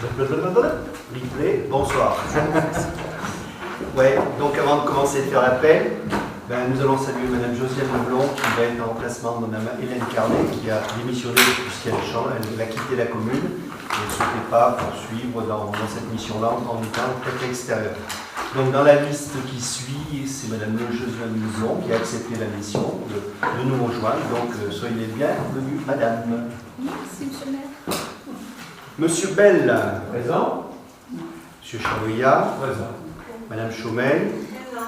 Replay, bonsoir. Ouais, donc avant de commencer à faire l'appel, nous allons saluer Madame Josiane Leblond qui va être en remplacement de Madame Hélène Carnet qui a démissionné puisqu'elle a quitté la commune et ne souhaitait pas poursuivre dans cette mission-là en étant peut-être extérieur. Donc dans la liste qui suit, c'est Madame Josiane Leblond qui a accepté la mission de nous rejoindre. Donc soyez les bienvenus, Madame. Merci, Monsieur le maire. Monsieur Bell. Présent. Monsieur Charouillat. Présent. Madame Chaumel. Présent.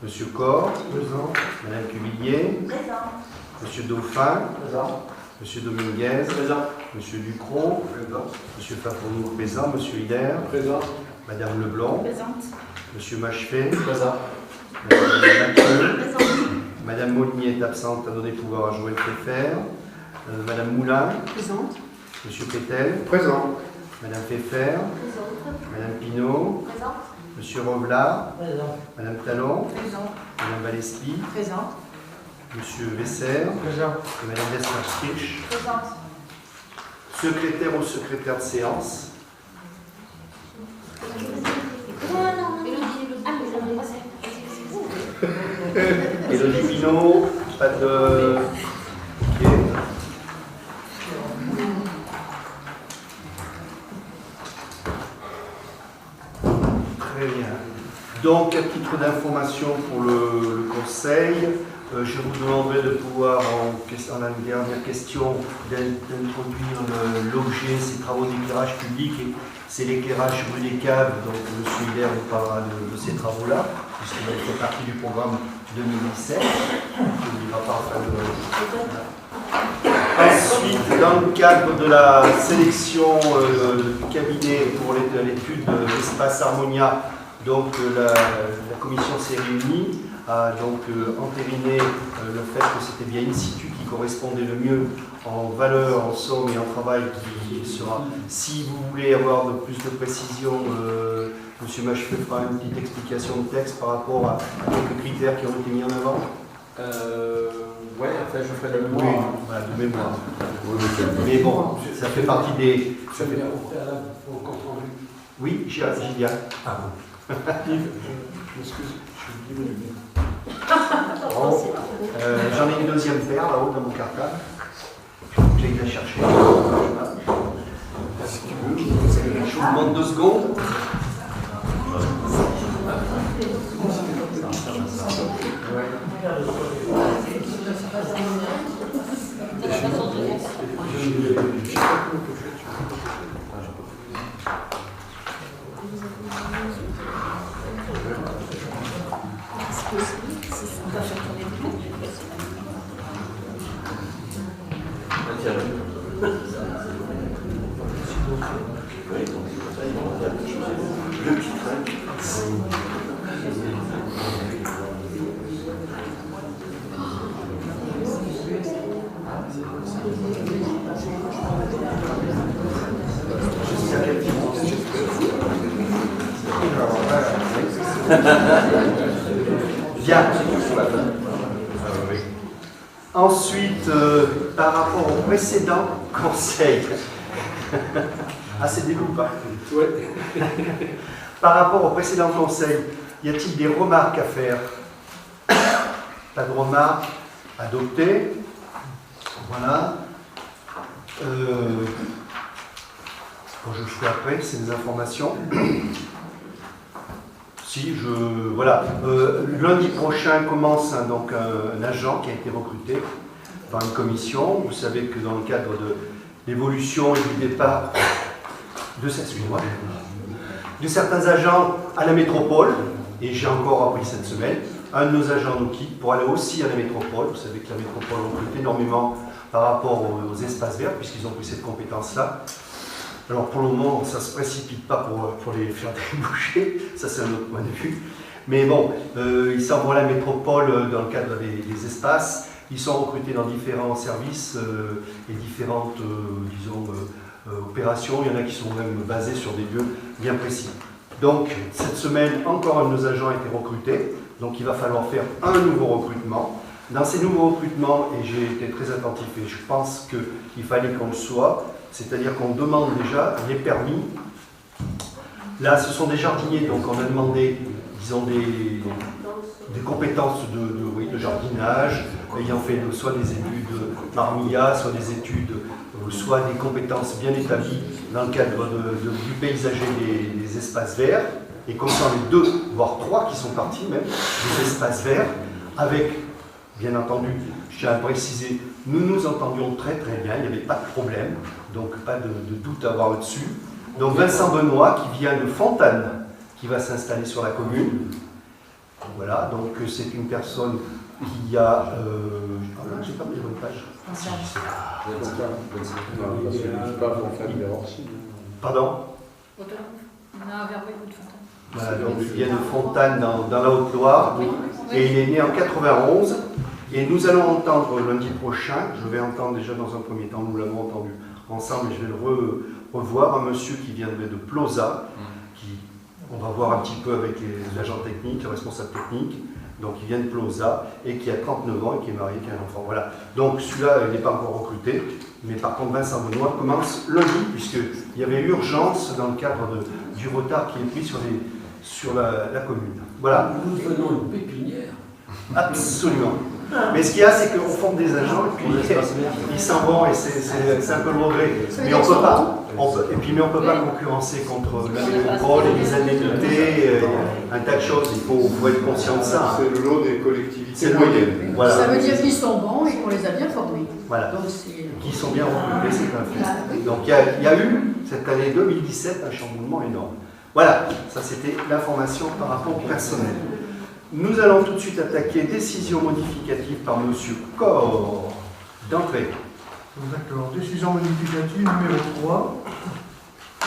Monsieur Corr. Présent. Madame Cuvillier. Présent. Monsieur Dauphin. Présent. Monsieur Dominguez. Présent. Monsieur Ducrot. Présent. Monsieur Fafournou présent. Monsieur Hider. Présent. Madame Leblond. Présente. Monsieur Machefet. Présent. Madame Mathieu. Présente. Madame Molinier est absente à donner pouvoir à Joël Pfeffer. Madame Moulin. Présente. Monsieur Pétel. Présent. Madame Pfeffer. Présente. Madame Pinault. Présente. Monsieur Rovelard. Présent. Madame Talon. Présent. Madame Valespi. Présente. Monsieur Vesser. Présent. Et Madame Desmarskirch. Présente. Secrétaire ou secrétaire de séance. Élodie Pinault, pas de... Ok. Très bien. Donc, à titre d'information pour le conseil, je vous demanderai de pouvoir, en la dernière question, d'introduire l'objet, ces travaux d'éclairage public. Et c'est l'éclairage rue des Caves, donc M. Hilaire nous parlera de ces travaux-là, puisqu'il fait partie du programme 2017. Il n'ira pas enfin Ensuite, dans le cadre de la sélection du cabinet pour l'étude de l'espace Harmonia, donc la commission s'est réunie, a donc entériné le fait que c'était bien in situ qui correspondait le mieux en valeur, en somme et en travail qui sera. Si vous voulez avoir plus de précision, M. Machefeu fera une petite explication de texte par rapport à quelques critères qui ont été mis en avant. Ouais, enfin je ferai de Oui, mémoire. voilà, de mémoire. Mais bon, ça fait partie des. Ça fait au préalable au compte rendu. Oui, j'y viens. Ah bon. Yves, je m'excuse, je suis diminué. J'en ai une deuxième paire là-haut dans mon cartable. J'ai la chercher. Si tu veux, Je vous demande 2 secondes. Bien. Ensuite, par rapport au précédent conseil, ah c'est des loups, hein. ouais. Par rapport au précédent conseil, y a-t-il des remarques à faire? Pas de remarques? Adoptées. Voilà. Quand je ferai après, c'est des informations. Voilà. Lundi prochain commence donc un agent qui a été recruté par une commission. Vous savez que dans le cadre de l'évolution et du départ de certains agents à la métropole, et j'ai encore appris cette semaine, un de nos agents nous quitte pour aller aussi à la métropole. Vous savez que la métropole recrute énormément par rapport aux espaces verts, puisqu'ils ont pris cette compétence-là. Alors pour le moment, ça ne se précipite pas pour les faire déboucher, ça c'est un autre point de vue. Mais bon, ils s'en vont à la métropole dans le cadre des espaces. Ils sont recrutés dans différents services et différentes, opérations. Il y en a qui sont même basés sur des lieux bien précis. Donc cette semaine, encore un de nos agents a été recruté. Donc il va falloir faire un nouveau recrutement. Dans ces nouveaux recrutements, et j'ai été très attentif et je pense qu'il fallait qu'on le soit, c'est-à-dire qu'on demande déjà les permis Là, ce sont des jardiniers, donc on a demandé, disons, des compétences de jardinage, ayant fait soit des études Marmilla, soit des études, soit des compétences bien établies dans le cadre du paysager des espaces verts. Et comme ça, on est 2, voire 3 qui sont partis même, des espaces verts, avec, bien entendu, je tiens à préciser, nous nous entendions très très bien, il n'y avait pas de problème, donc pas de doute à avoir là-dessus. Donc Vincent Benoît, qui vient de Fontane, qui va s'installer sur la commune. Voilà, donc c'est une personne qui a... j'ai pas mis la bonne page. Pardon? Voilà, donc il vient de Fontane dans la Haute-Loire, et il est né en 91. Et nous allons entendre lundi prochain, je vais entendre déjà dans un premier temps, nous l'avons entendu ensemble, et je vais le revoir, un monsieur qui viendrait de Ploza, on va voir un petit peu avec l'agent technique, le responsable technique, donc il vient de Ploza, et qui a 39 ans et qui est marié, qui a un enfant. Voilà. Donc celui-là, il n'est pas encore recruté, mais par contre Vincent Benoît commence lundi, puisqu'il y avait urgence dans le cadre du retard qui est pris sur la commune. Voilà. Nous venons une pépinière. Absolument. Mais ce qu'il y a, c'est qu'on forme des agents et puis ils s'en vont et c'est un peu le regret. Mais on peut pas. Mais on peut pas concurrencer contre la métropole et les indemnités, un tas de choses. Il faut être conscient de ça. C'est le lot des collectivités. C'est le moyen. Voilà. Ça veut dire qu'ils sont bons et qu'on les a bien formés. Voilà. Donc, qui sont bien recrutés, c'est un fait. Donc il y a eu cette année 2017 un chamboulement énorme. Voilà, ça c'était l'information par rapport au personnel. Nous allons tout de suite attaquer décision modificative par M. Corr. D'entrée. D'accord. Décision modificative numéro 3.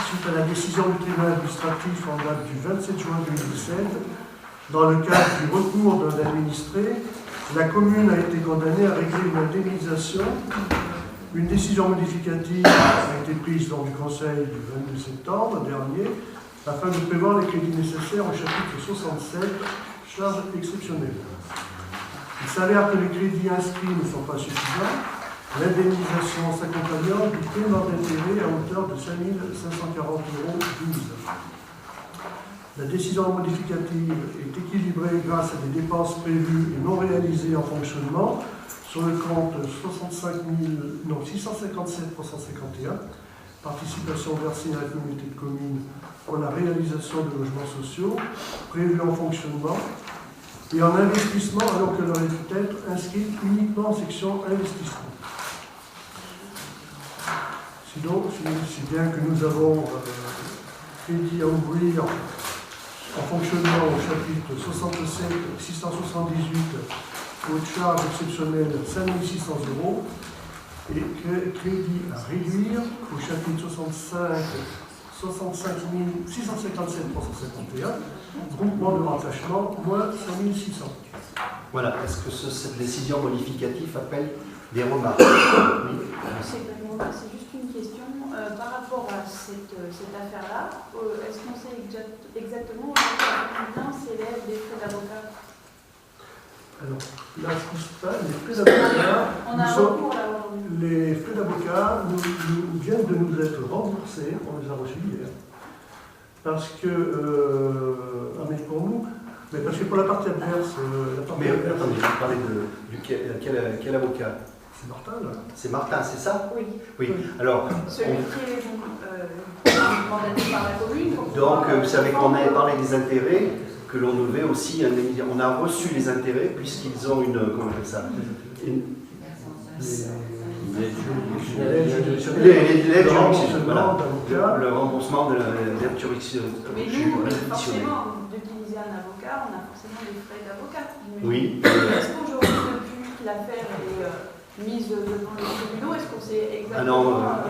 Suite à la décision du tribunal administratif en date du 27 juin 2017, dans le cadre du recours d'un administré, la commune a été condamnée à régler une indemnisation. Une décision modificative a été prise lors du conseil du 22 septembre dernier afin de prévoir les crédits nécessaires au chapitre 67, charges exceptionnelles. Il s'avère que les crédits inscrits ne sont pas suffisants. L'indemnisation s'accompagnant du paiement d'intérêt à hauteur de 5 540 € du mise. La décision modificative est équilibrée grâce à des dépenses prévues et non réalisées en fonctionnement sur le compte 657 351, participation versée à la communauté de communes pour la réalisation de logements sociaux prévus en fonctionnement et en investissement alors qu'elle aurait pu être inscrite uniquement en section investissement. Sinon, c'est bien que nous avons crédit à ouvrir en fonctionnement au chapitre 67 678 aux charges exceptionnelles 5 600 € et crédit à réduire au chapitre 65 657 351, groupement de rattachement, moins 5 600. Voilà, est-ce que cette décision modificative appelle des remarques? Oui. C'est juste une question. Par rapport à cette affaire-là, est-ce qu'on sait exactement combien s'élèvent les frais d'avocat? Alors, là, ce qui se passe, les frais d'avocat, On a un recours là aujourd'hui. les frais d'avocat nous viennent de nous être remboursés, on les a reçus hier, parce que, mais pour nous, mais parce que pour la partie adverse, Mais attendez, vous parlez de quel avocat? c'est Martin, là. C'est Martin, c'est ça? Oui. Oui. Alors, Celui qui est mandaté par la commune. donc vous savez qu'on avait parlé des intérêts, que l'on devait aussi indemniser. On a reçu les intérêts puisqu'ils ont une. Comment on appelle ça? L'aide juridictionnelle, voilà. Le remboursement de l'aide juridictionnelle. Mais nous, forcément, d'utiliser un avocat, on a forcément des frais d'avocat. Oui. Est-ce qu'aujourd'hui, depuis que l'affaire est mise devant les tribunaux, est-ce qu'on sait exactement. Ah non,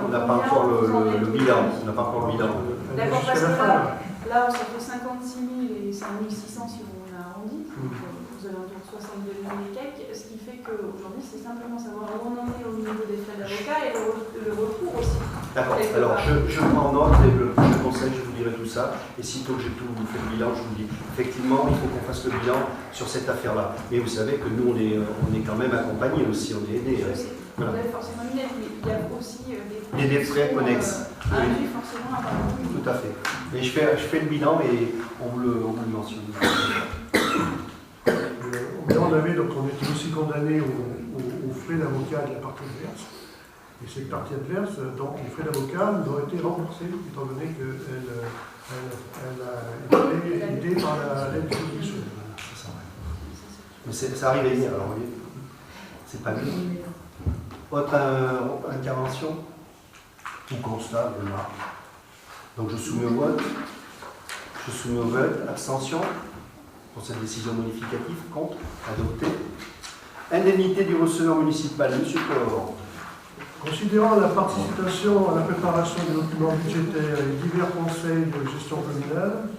on n'a pas encore le bilan. On n'a pas encore le bilan. D'accord, parce que là, ça fait 56 000 et 5 600 si on a arrondi. Vous avez autour de 62 000 et quelques, ce qui fait qu'aujourd'hui, c'est simplement savoir où on en est au niveau des frais d'avocat et le recours aussi. D'accord, alors je prends note et le prochain conseil, je vous dirai tout ça. Et sitôt que j'ai tout fait le bilan, je vous dis, effectivement, il faut qu'on fasse le bilan sur cette affaire-là. Mais vous savez que nous, on est quand même accompagnés aussi, on est aidés. Vous avez forcément une aide, mais il y a aussi des frais connexes. induits forcément à part. Tout à fait. Mais je fais le bilan, mais on vous le mentionne. Mais on était aussi condamné aux frais d'avocat de la partie adverse. Et cette partie adverse, donc les frais d'avocat nous ont été remboursés, étant donné qu'elle a été aidée par l'aide judiciaire. C'est ça, ouais. Mais ça arrive à venir, alors vous voyez. C'est pas bien. Autre intervention? Tout constat, voilà. Donc je soumets au vote. Abstention pour cette décision modificative. Contre. Adopté. Indemnité du receveur municipal. Monsieur Corr. Considérant la participation à la préparation des documents budgétaires et divers conseils de gestion communale,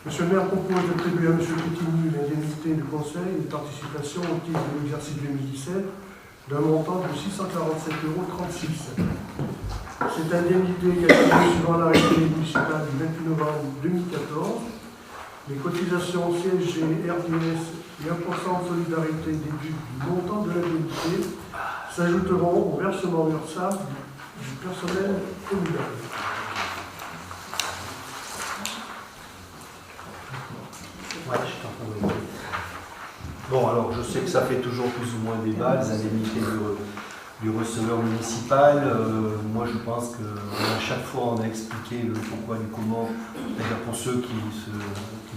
M. le maire propose d'attribuer à M. Cotigny l'indemnité de conseil et de participation au titre de l'exercice 2017 d'un montant de 647,36 €. Cette indemnité est calculée suivant l'arrêté municipal du 28 novembre 2014. Les cotisations CSG, RDS et 1% de solidarité déduites du montant de l'indemnité s'ajouteront au versement URSSAF du personnel communal. Ouais, je suis en train de le voir. Bon, alors je sais que ça fait toujours plus ou moins débat, les indemnités du receveur municipal. Moi je pense qu'à chaque fois on a expliqué le pourquoi du comment, c'est-à-dire pour ceux qui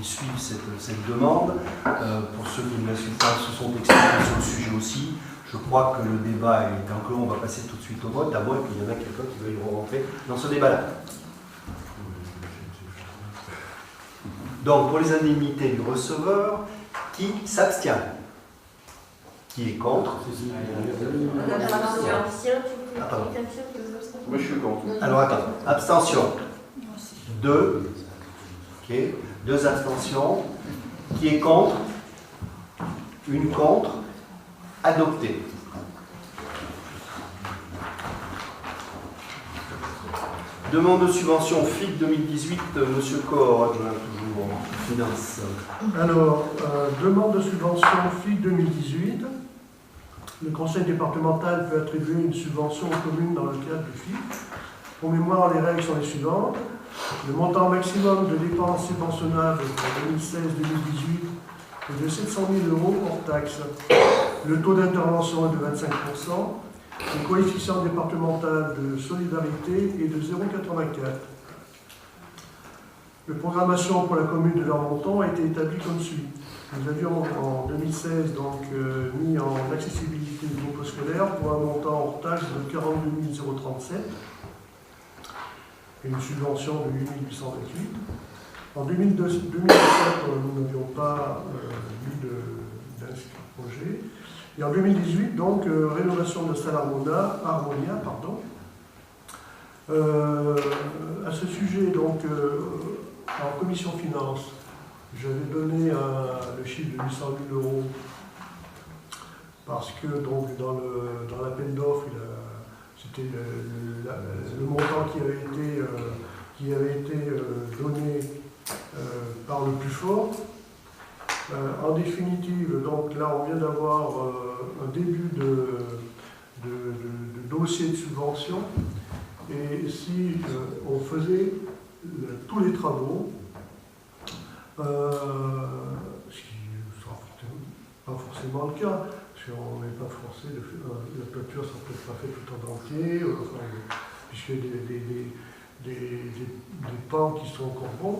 suivent cette demande, pour ceux qui ne la suivent pas se sont exprimés sur le sujet aussi. Je crois que le débat est clos, on va passer tout de suite au vote, à moins qu'il y en a quelqu'un qui veuille rentrer dans ce débat-là. Donc pour les indemnités du receveur, qui s'abstient? Qui est contre? Ah, pardon. Moi, je suis contre. Alors attends, abstention. 2. Ok. 2 abstentions. Qui est contre? Une contre. Adopté. Demande de subvention FIC 2018, Monsieur Corr, adjoint toujours en finance. Alors, demande de subvention FIC 2018. Le conseil départemental peut attribuer une subvention aux communes dans le cadre du FIC. Pour mémoire, les règles sont les suivantes. Le montant maximum de dépenses subventionnables pour 2016-2018 est de 700 000 € hors taxe. Le taux d'intervention est de 25%. Le coefficient départemental de solidarité est de 0,84. La programmation pour la commune de Lormonton a été établie comme suit. Nous avions en 2016 donc, mis en accessibilité du groupe scolaire pour un montant hors taxe de 42 037 et une subvention de 8 828. En 2017, nous n'avions pas mis d'inscrit projet. Et en 2018, donc, rénovation de salle Harmonia, à ce sujet, donc, en commission finance, j'avais donné le chiffre de 800 000 € parce que donc, dans l'appel d'offres, c'était le montant qui avait été donné par le plus fort. En définitive, donc là on vient d'avoir un début de dossier de subvention et si on faisait tous les travaux, ce qui ne sera pas forcément le cas, parce qu'on n'est pas forcé de faire, la toiture ne sera peut-être pas faite tout en entier, puisque des pans qui sont encore bons.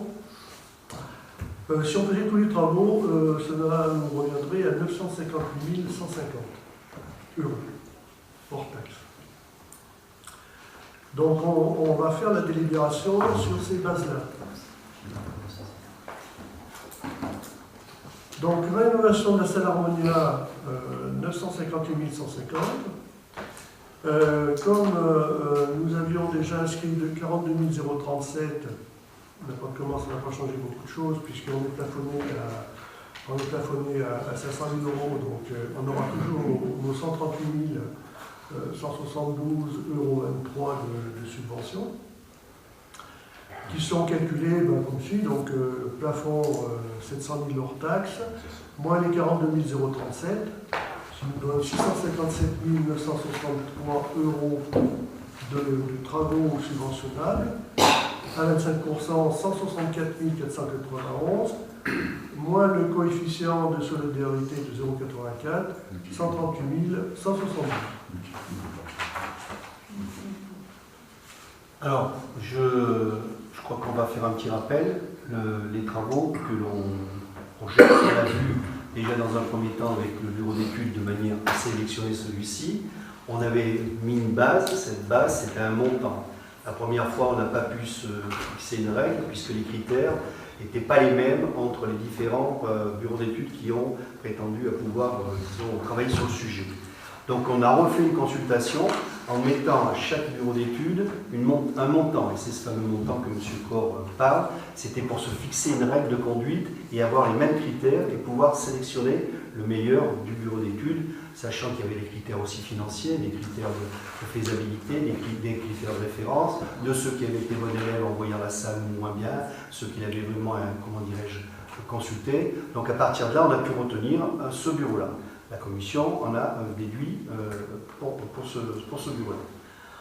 Si on faisait tous les travaux, cela nous reviendrait à 958 150 € hors taxe. Donc on va faire la délibération sur ces bases-là. Donc rénovation de la salle Harmonia, 958 150. Comme nous avions déjà inscrit de 42 037, n'importe comment, ça n'a pas changé beaucoup de choses, puisqu'on est plafonné à 500 000 €, donc on aura toujours nos 138 172,23 € de subvention, qui sont calculés comme suit, donc plafond 700 000 hors taxe, moins les 42 037, ce qui nous donne 657 963 € de travaux subventionnables, à 25%, 164 491, moins le coefficient de solidarité de 0,84, 138 170. Alors, je crois qu'on va faire un petit rappel. Les travaux que l'on projette, on a vu déjà dans un premier temps avec le bureau d'études de manière à sélectionner celui-ci. On avait mis une base, cette base c'était un montant. La première fois on n'a pas pu se fixer une règle puisque les critères n'étaient pas les mêmes entre les différents bureaux d'études qui ont prétendu à pouvoir travailler sur le sujet. Donc on a refait une consultation en mettant à chaque bureau d'études un montant, et c'est ce fameux montant que M. Corr parle, c'était pour se fixer une règle de conduite et avoir les mêmes critères et pouvoir sélectionner le meilleur du bureau d'études, sachant qu'il y avait des critères aussi financiers, des critères de faisabilité, des critères de référence, de ceux qui avaient été bons élèves en voyant la salle moins bien, ceux qui l'avaient vraiment, comment dirais-je, consulté. Donc à partir de là, on a pu retenir ce bureau-là. La commission en a déduit pour ce bureau-là.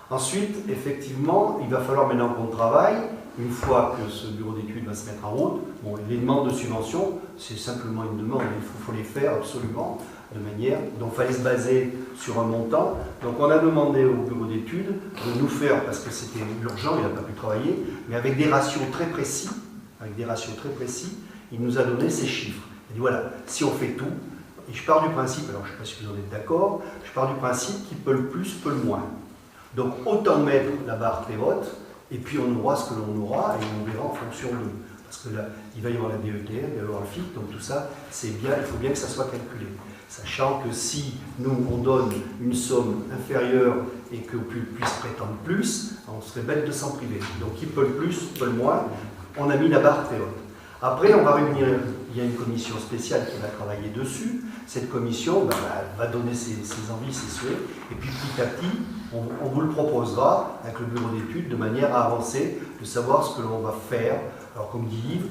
Ensuite, effectivement, il va falloir maintenant qu'on travaille, une fois que ce bureau d'études va se mettre en route. Bon, les demandes de subvention, c'est simplement une demande, il faut les faire absolument de manière dont il fallait se baser sur un montant. Donc on a demandé au bureau d'études de nous faire, parce que c'était urgent, il n'a pas pu travailler, mais avec des ratios très précis, il nous a donné ces chiffres. Il dit voilà, si on fait tout, et je pars du principe, alors je ne sais pas si vous en êtes d'accord, je pars du principe qui peut le plus, peut le moins. Donc autant mettre la barre très haute, et puis on aura ce que l'on aura, et on verra en fonction de... Parce que là, il va y avoir la DETR, il va y avoir le FIC, donc tout ça, c'est bien, il faut bien que ça soit calculé. Sachant que si nous, on donne une somme inférieure et que puisse prétendre plus, on serait bête de s'en priver. Donc qui peut le plus, peut le moins, on a mis la barre très haute. Après, on va réunir, il y a une commission spéciale qui va travailler dessus. Cette commission va donner ses envies, ses souhaits, et puis petit à petit, on vous le proposera avec le bureau d'études de manière à avancer, de savoir ce que l'on va faire. Alors comme dit Yves,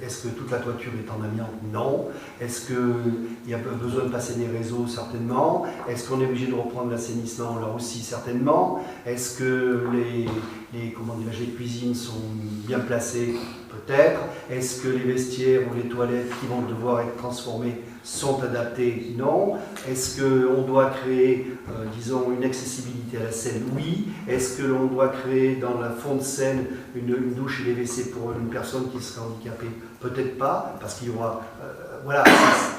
est-ce que toute la toiture est en amiante? Non. Est-ce qu'il y a besoin de passer des réseaux? Certainement. Est-ce qu'on est obligé de reprendre l'assainissement? Là aussi, certainement. Est-ce que les cuisines sont bien placées? Peut-être. Est-ce que les vestiaires ou les toilettes qui vont devoir être transformées sont adaptées? Non. Est-ce qu'on doit créer, disons, une accessibilité à la scène? Oui. Est-ce que l'on doit créer dans la fond de scène une douche et des WC pour une personne qui serait handicapée? Peut-être pas, parce qu'il y aura... voilà,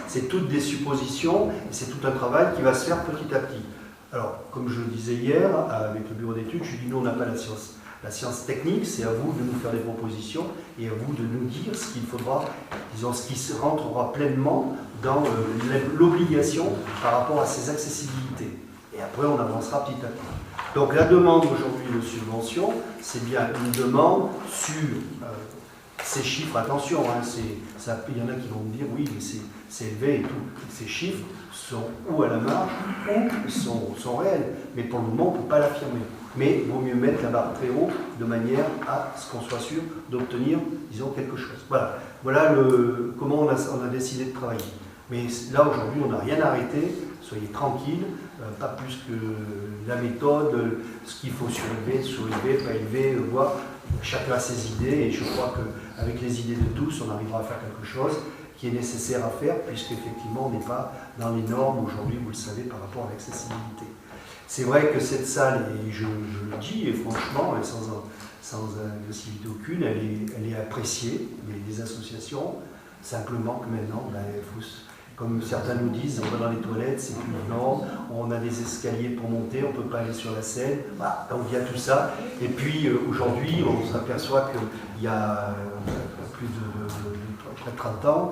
c'est toutes des suppositions, et c'est tout un travail qui va se faire petit à petit. Alors, comme je le disais hier, avec le bureau d'études, je dis nous, on n'a pas la science. La science technique, c'est à vous de nous faire des propositions et à vous de nous dire ce qu'il faudra, disons, ce qui rentrera pleinement dans l'obligation par rapport à ces accessibilités. Et après, on avancera petit à petit. Donc la demande aujourd'hui de subvention, c'est bien une demande sur ces chiffres. Attention, hein, il y en a qui vont me dire oui, mais c'est élevé et tout. Ces chiffres sont ou à la marge ou sont réels. Mais pour le moment, on ne peut pas l'affirmer. Mais il vaut mieux mettre la barre très haut de manière à ce qu'on soit sûr d'obtenir, disons, quelque chose. Voilà comment on a décidé de travailler. Mais là, aujourd'hui, on n'a rien arrêté. Soyez tranquilles, pas plus que la méthode, ce qu'il faut surélever, pas élever, voir. Chacun a ses idées et je crois qu'avec les idées de tous, on arrivera à faire quelque chose qui est nécessaire à faire, puisqu'effectivement, on n'est pas dans les normes aujourd'hui, vous le savez, par rapport à l'accessibilité. C'est vrai que cette salle, et je le dis, et franchement, et sans agressivité aucune, elle est appréciée des associations, simplement que maintenant, comme certains nous disent, on va dans les toilettes, c'est plus évident, on a des escaliers pour monter, on ne peut pas aller sur la scène, voilà, donc il y a tout ça. Et puis aujourd'hui, on s'aperçoit qu'il y a plus de près de 30 ans,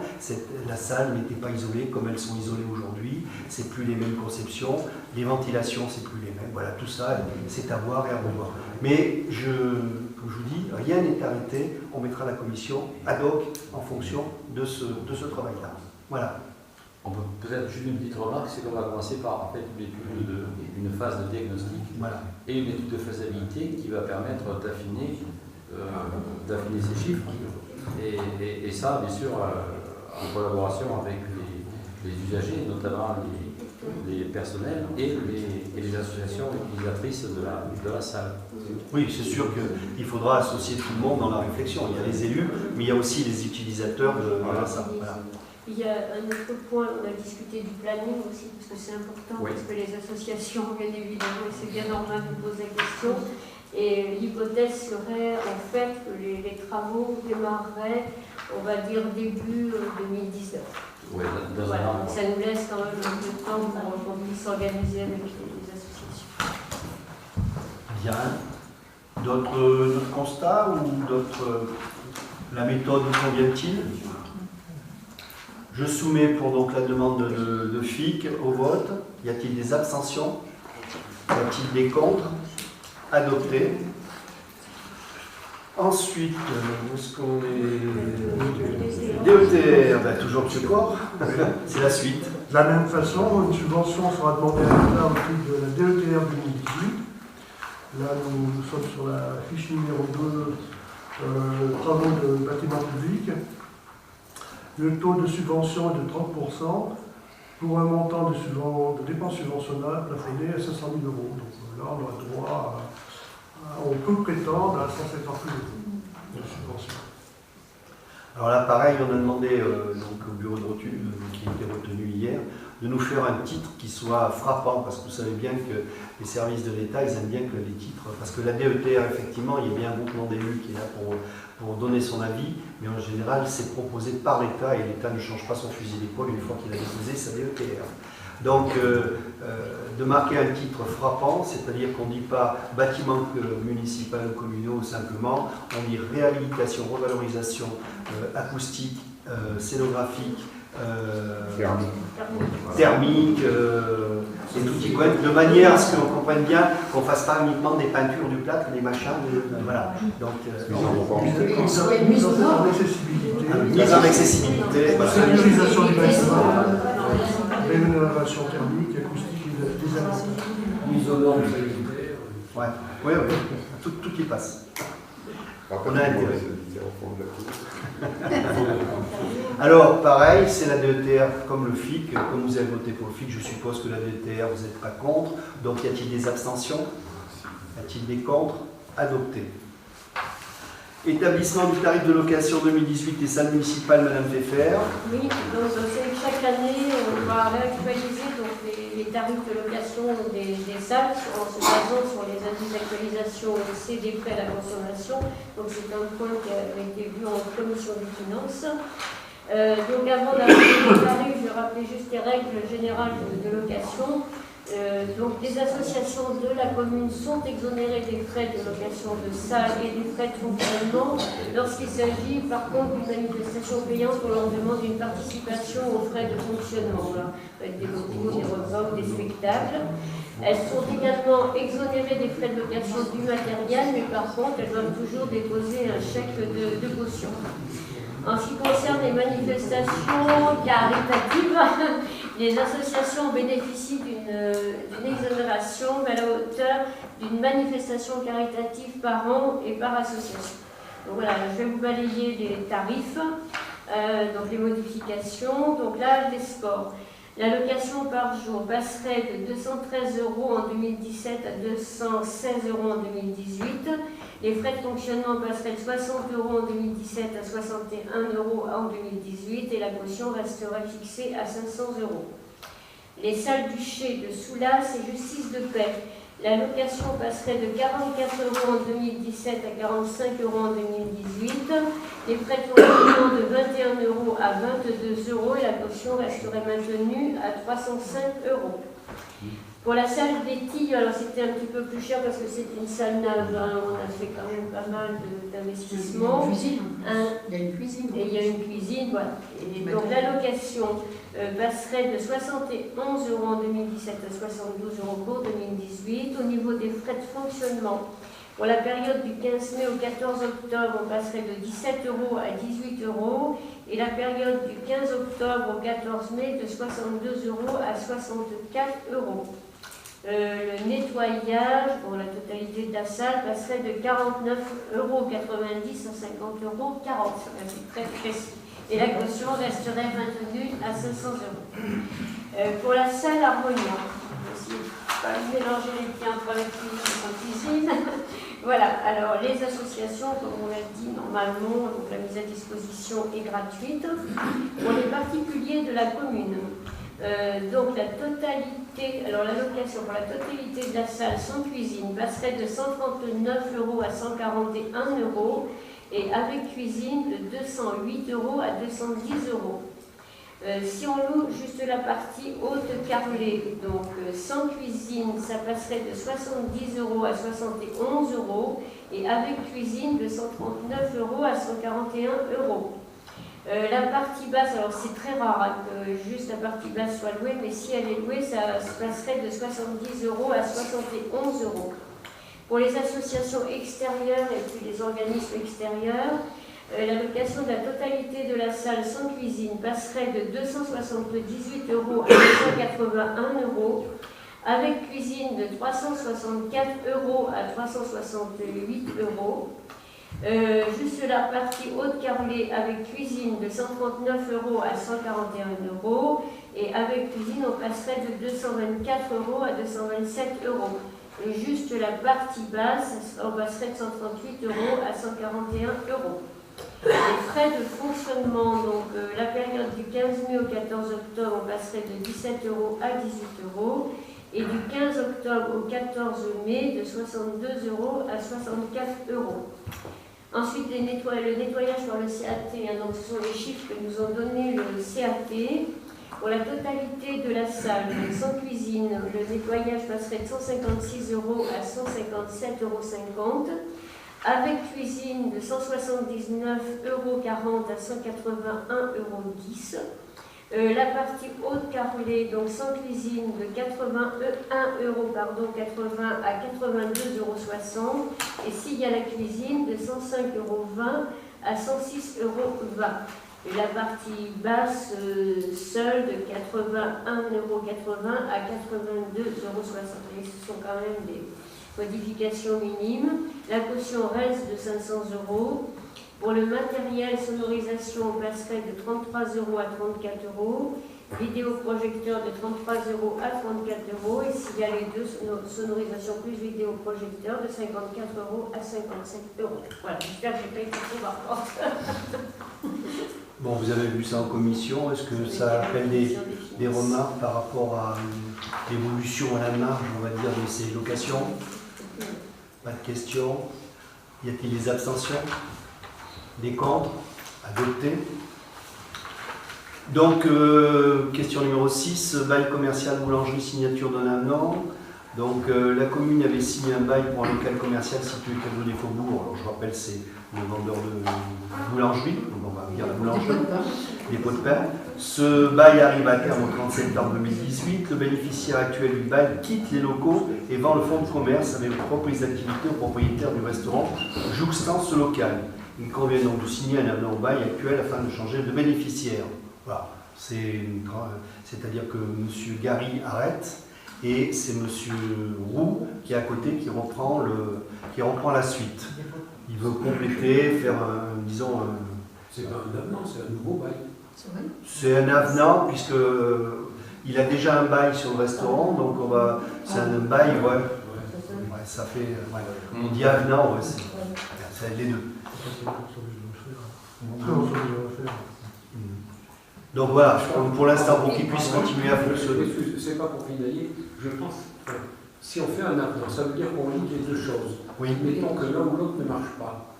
la salle n'était pas isolée comme elles sont isolées aujourd'hui, c'est plus les mêmes conceptions, les ventilations, c'est plus les mêmes, voilà, tout ça, c'est à voir et à revoir. Mais comme je vous dis, rien n'est arrêté, on mettra la commission ad hoc en fonction de ce travail-là. Voilà. On peut peut-être juste une petite remarque, c'est qu'on va commencer par en fait une phase de diagnostic et une étude de faisabilité qui va permettre d'affiner ces chiffres. Et ça, bien sûr, en collaboration avec les usagers, notamment les personnels et les associations utilisatrices de la salle. Oui, c'est sûr qu'il faudra associer tout le monde dans la réflexion. Il y a les élus, mais il y a aussi les utilisateurs de la salle. Voilà. Il y a un autre point, on a discuté du planning aussi, parce que c'est important, Oui. parce que les associations, bien évidemment, et c'est bien normal, nous posent la question. Et l'hypothèse serait en fait que les travaux démarreraient, on va dire, début 2019. Oui, dans Voilà, un an. donc ça nous laisse quand même un peu de temps pour qu'on puisse s'organiser avec les associations. Bien. D'autres constats ou d'autres... La méthode vous convient-il? Je soumets pour donc la demande de FIC au vote. Y a-t-il des abstentions? Y a-t-il des contre? Adopté. Ensuite, où est-ce qu'on est? DETR, ben, toujours le support. C'est la suite. De la même façon, une subvention sera demandée à l'État au titre de la DETR 2018. Là, nous sommes sur la fiche numéro 2, travaux de bâtiments publics. Le taux de subvention est de 30% pour un montant de dépenses subventionnables plafonné à 500 000 €. Donc là, on a droit on peut prétendre à 150 000 € de subvention. Alors là, pareil, on a demandé donc, au bureau de retenue, qui a été retenu hier, de nous faire un titre qui soit frappant, parce que vous savez bien que les services de l'État, ils aiment bien que les titres, parce que la DETR, effectivement, il y a bien un groupement d'élus qui est là pour donner son avis, mais en général, c'est proposé par l'État, et l'État ne change pas son fusil d'épaule une fois qu'il a déposé sa DETR. Donc, de marquer un titre frappant, c'est-à-dire qu'on ne dit pas bâtiment municipal ou communaux simplement, on dit réhabilitation, revalorisation acoustique, scénographique, thermique, et tout y coin, de manière à ce qu'on comprenne bien qu'on ne fasse pas uniquement des peintures du plâtre, des machins, voilà. Donc, Mise en accessibilité. mise en accessibilité, voilà. Sécurisation du bâtiment, rémunération thermique, acoustique et des avantages. Mise aux normes sanitaires. Ouais. Oui, oui, tout y passe. On a intérêt. Alors, pareil, c'est la DETR comme le FIC. Comme vous avez voté pour le FIC, je suppose que la DETR, vous n'êtes pas contre. Donc, y a-t-il des abstentions? Y a-t-il des contre? Adopté. Établissement du tarif de location 2018 des salles municipales, Madame Pfeffer. Oui, donc c'est chaque année, on va réactualiser donc, les tarifs de location des salles en se basant sur les indices d'actualisation aussi des frais à la consommation. Donc c'est un point qui a été vu en commission des finances. Donc avant d'arriver les tarifs, je rappelais juste les règles générales de location. Donc les associations de la commune sont exonérées des frais de location de salles et des frais de fonctionnement lorsqu'il s'agit par contre d'une manifestation payante où l'on demande une participation aux frais de fonctionnement, là, avec des locaux, des repas ou des spectacles. Elles sont également exonérées des frais de location du matériel, mais par contre elles doivent toujours déposer un chèque de caution. En ce qui concerne les manifestations caritatives, les associations bénéficient d'une exonération à la hauteur d'une manifestation caritative par an et par association. Donc voilà, je vais vous balayer les tarifs, donc les modifications. Donc là, les sports. La location par jour passerait de 213 € en 2017 à 216 € en 2018. Les frais de fonctionnement passeraient de 60 € en 2017 à 61 € en 2018 et la caution resterait fixée à 500 €. Les salles du Chez de Soulas et Justice de Paix. La location passerait de 44 € en 2017 à 45 € en 2018. Les frais de fonctionnement de 21 € à 22 € et la caution resterait maintenue à 305 €. Pour la salle des Tilles, alors c'était un petit peu plus cher parce que c'est une salle neuve, hein, on a fait quand même pas mal d'investissements. Il y a une cuisine. Et il y a une cuisine, voilà. Et donc la location passerait de 71 € en 2017 à 72 € pour 2018. Au niveau des frais de fonctionnement, pour la période du 15 mai au 14 octobre, on passerait de 17 € à 18 € et la période du 15 octobre au 14 mai de 62 € à 64 €. Le nettoyage pour la totalité de la salle passerait de 49,90 € à 50,40 €. C'est très précis. et la caution resterait maintenue à 500 €. Pour la salle Harmonia, je ne vais pas mélanger les pieds entre la cuisine et la cuisine. Voilà, alors les associations, comme on l'a dit normalement, donc la mise à disposition est gratuite. Pour les particuliers de la commune, donc la totalité, alors la location pour la totalité de la salle sans cuisine passerait de 139 € à 141 € et avec cuisine de 208 € à 210 €. Si on loue juste la partie haute carrelée, donc sans cuisine, ça passerait de 70 € à 71 € et avec cuisine de 139 € à 141 €. La partie basse, alors c'est très rare que juste la partie basse soit louée, mais si elle est louée, ça se passerait de 70 € à 71 €. Pour les associations extérieures et puis les organismes extérieurs, la location de la totalité de la salle sans cuisine passerait de 278 € à 281 €, avec cuisine de 364 € à 368 €. Juste la partie haute carrelée avec cuisine de 139 € à 141 € et avec cuisine on passerait de 224 € à 227 €. Et juste la partie basse, on passerait de 138 € à 141 €. Les frais de fonctionnement, donc la période du 15 mai au 14 octobre, on passerait de 17 € à 18 € et du 15 octobre au 14 mai de 62 € à 64 €. Ensuite, le nettoyage par le CAT, donc ce sont les chiffres que nous ont donné le CAT. Pour la totalité de la salle, donc sans cuisine, le nettoyage passerait de 156 € à 157,50 €. Avec cuisine de 179,40 € à 181,10 €. La partie haute carrelée, donc sans cuisine, de 80 à 82,60 €. Et s'il y a la cuisine, de 105,20 € à 106,20 €. Et la partie basse, seule, de 81,80 € à 82,60 €. Et ce sont quand même des modifications minimes. La caution reste de 500 €. Pour le matériel sonorisation, on passerait de 33 € à 34 €. Vidéoprojecteur de 33 € à 34 €. Et s'il y a les deux, sonorisation plus vidéoprojecteur, de 54 € à 57 €. Voilà, j'espère que je n'ai pas été trop marquante. Bon, vous avez vu ça en commission. Est-ce que ça appelle des remarques par rapport à l'évolution à la marge, on va dire, de ces locations? Pas de questions. Y a-t-il des abstentions? Des contre? Adopté. Donc, question numéro 6, bail commercial boulangerie, signature d'un avenant. Donc, la commune avait signé un bail pour un local commercial situé au Caveau des Faubourgs. Alors, je rappelle, c'est le vendeur de boulangerie, donc on va dire la boulangerie, des pots de pain. Ce bail arrive à terme au 30 septembre 2018. Le bénéficiaire actuel du bail quitte les locaux et vend le fonds de commerce avec reprise d'activité au propriétaire du restaurant jouxtant ce local. Il convient donc de signer un avenant au bail actuel afin de changer de bénéficiaire. Voilà. C'est-à-dire que M. Gary arrête et c'est M. Roux qui est à côté qui reprend la suite. Il veut compléter, faire disons... C'est pas un avenant, c'est un nouveau bail. C'est un avenant puisque il a déjà un bail sur le restaurant, donc c'est un bail, ouais. Ouais, ça fait, ouais. On dit avenant, ouais, c'est les deux. Donc voilà, pour l'instant, pour qu'il puisse continuer à fonctionner. C'est pas pour finaliser, je pense. Si on fait un avenant, ça veut dire qu'on lit les deux choses. Oui. Mettons que l'un ou l'autre ne marche pas,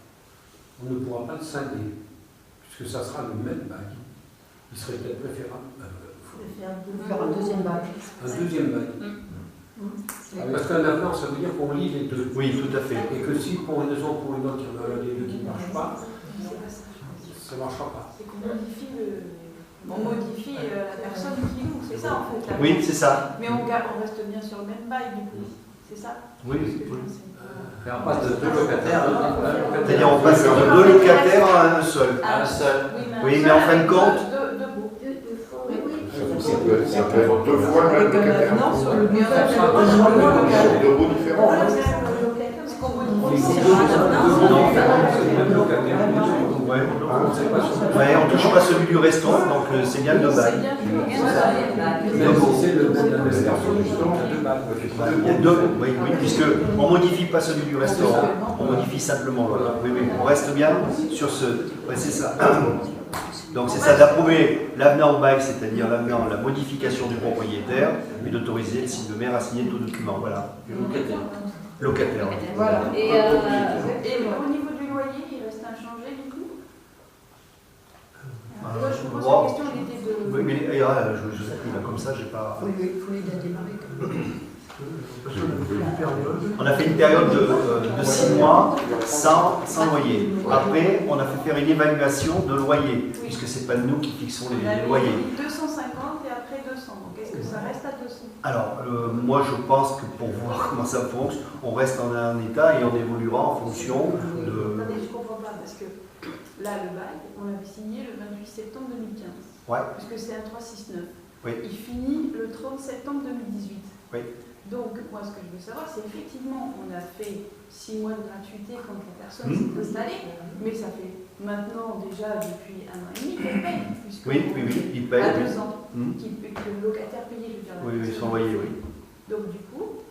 on ne pourra pas le scinder, puisque ça sera le même bail. Il serait peut-être préférable. Faire un deuxième bail. Un deuxième bail. Parce qu'un avenant, ça veut dire qu'on lit les deux. Oui, tout à fait. Et que si pour une raison ou pour une autre, il y en a un des deux qui ne marche pas, ça ne marchera pas. C'est qu'on modifie la personne qui loue, c'est ça en fait. Oui, c'est ça. Mais on reste bien sur le même bail du coup, c'est ça? Oui. Et on passe de deux locataires à un locataire. C'est-à-dire on passe de deux locataires à un seul. À un seul. Oui, mais en fin de compte... Ça peut être deux fois le même locataire. Deux baux différents. Ce qu'on modifie, c'est Deux locataires. Ouais. on ne sait pas si Ouais, on touche pas celui du restaurant, donc c'est bien le bail. C'est bien vu. même si c'est le même administration, justement, il y a 2 bacs. Il y a deux, oui, oui, puisque on modifie pas celui du restaurant, on modifie simplement. Voilà. Oui, oui, on reste bien sur ce. Ouais, c'est ça. Donc c'est ça, d'approuver l'avenant au bail, c'est-à-dire l'avenant, la modification du propriétaire, et d'autoriser le site de maire à signer tout document. Voilà. Locataire. Voilà. Et au niveau du loyer, il reste inchangé du coup. Moi, je pose la question, il était de. Oui, mais je sais plus, là, comme ça, j'ai pas. Il faut les démarrer quand même. Parce qu'on a fait une période. On a fait une période de 6 mois sans loyer. Après, on a fait faire une évaluation de loyer, puisque c'est pas nous qui fixons On les avait loyers. dit 250 et après 200. Donc est-ce que ça reste à 200? Alors, moi je pense que pour voir comment ça fonctionne, on reste en un état et on évoluera en fonction de. Attendez, je comprends pas parce que là, le bail, on l'avait signé le 28 septembre 2015. Ouais, Puisque c'est un 369. Oui. Il finit le 30 septembre 2018. Oui. Donc, moi, ce que je veux savoir, c'est effectivement, on a fait 6 mois de gratuité quand la personne s'est installée, mais ça fait maintenant déjà depuis 1 an et demi qu'elle paye. Puisque oui, il paye. à Oui. 2 ans, que le locataire payait, je veux dire. la Oui, personne. sans loyer, oui. Donc, du coup,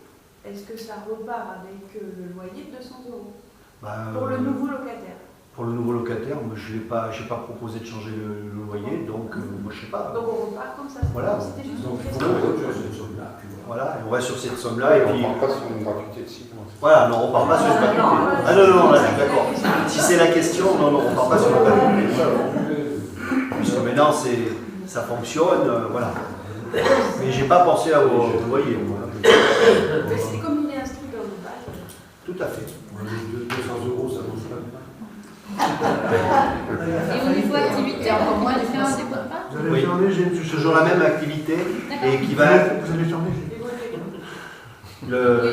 est-ce que ça repart avec le loyer de 200 € Bah, pour le nouveau locataire? Pour le nouveau locataire, moi, je n'ai pas proposé de changer le loyer, donc moi je sais pas. Donc, on repart comme ça. Voilà. C'était juste Donc, une il faut question. que cette somme-là. Voilà, et on reste sur cette somme-là et On puis. ne parle pas sur une gratuité de 6 mois. Voilà, non, on ne part pas sur une gratuité. Ah non, non, là je suis d'accord. Si c'est la question, non, non, on ne part pas sur une gratuité. Puisque maintenant ça fonctionne, voilà. Mais j'ai pas pensé au loyer, moi. Mais c'est comme il est inscrit dans le bail. Tout à fait. 200 €, ça mange pas. au niveau activité, on va aller faire un dépôt de part. Vous allez Oui. fermer, j'ai une Toujours la même activité et qui va. Vous allez fermer,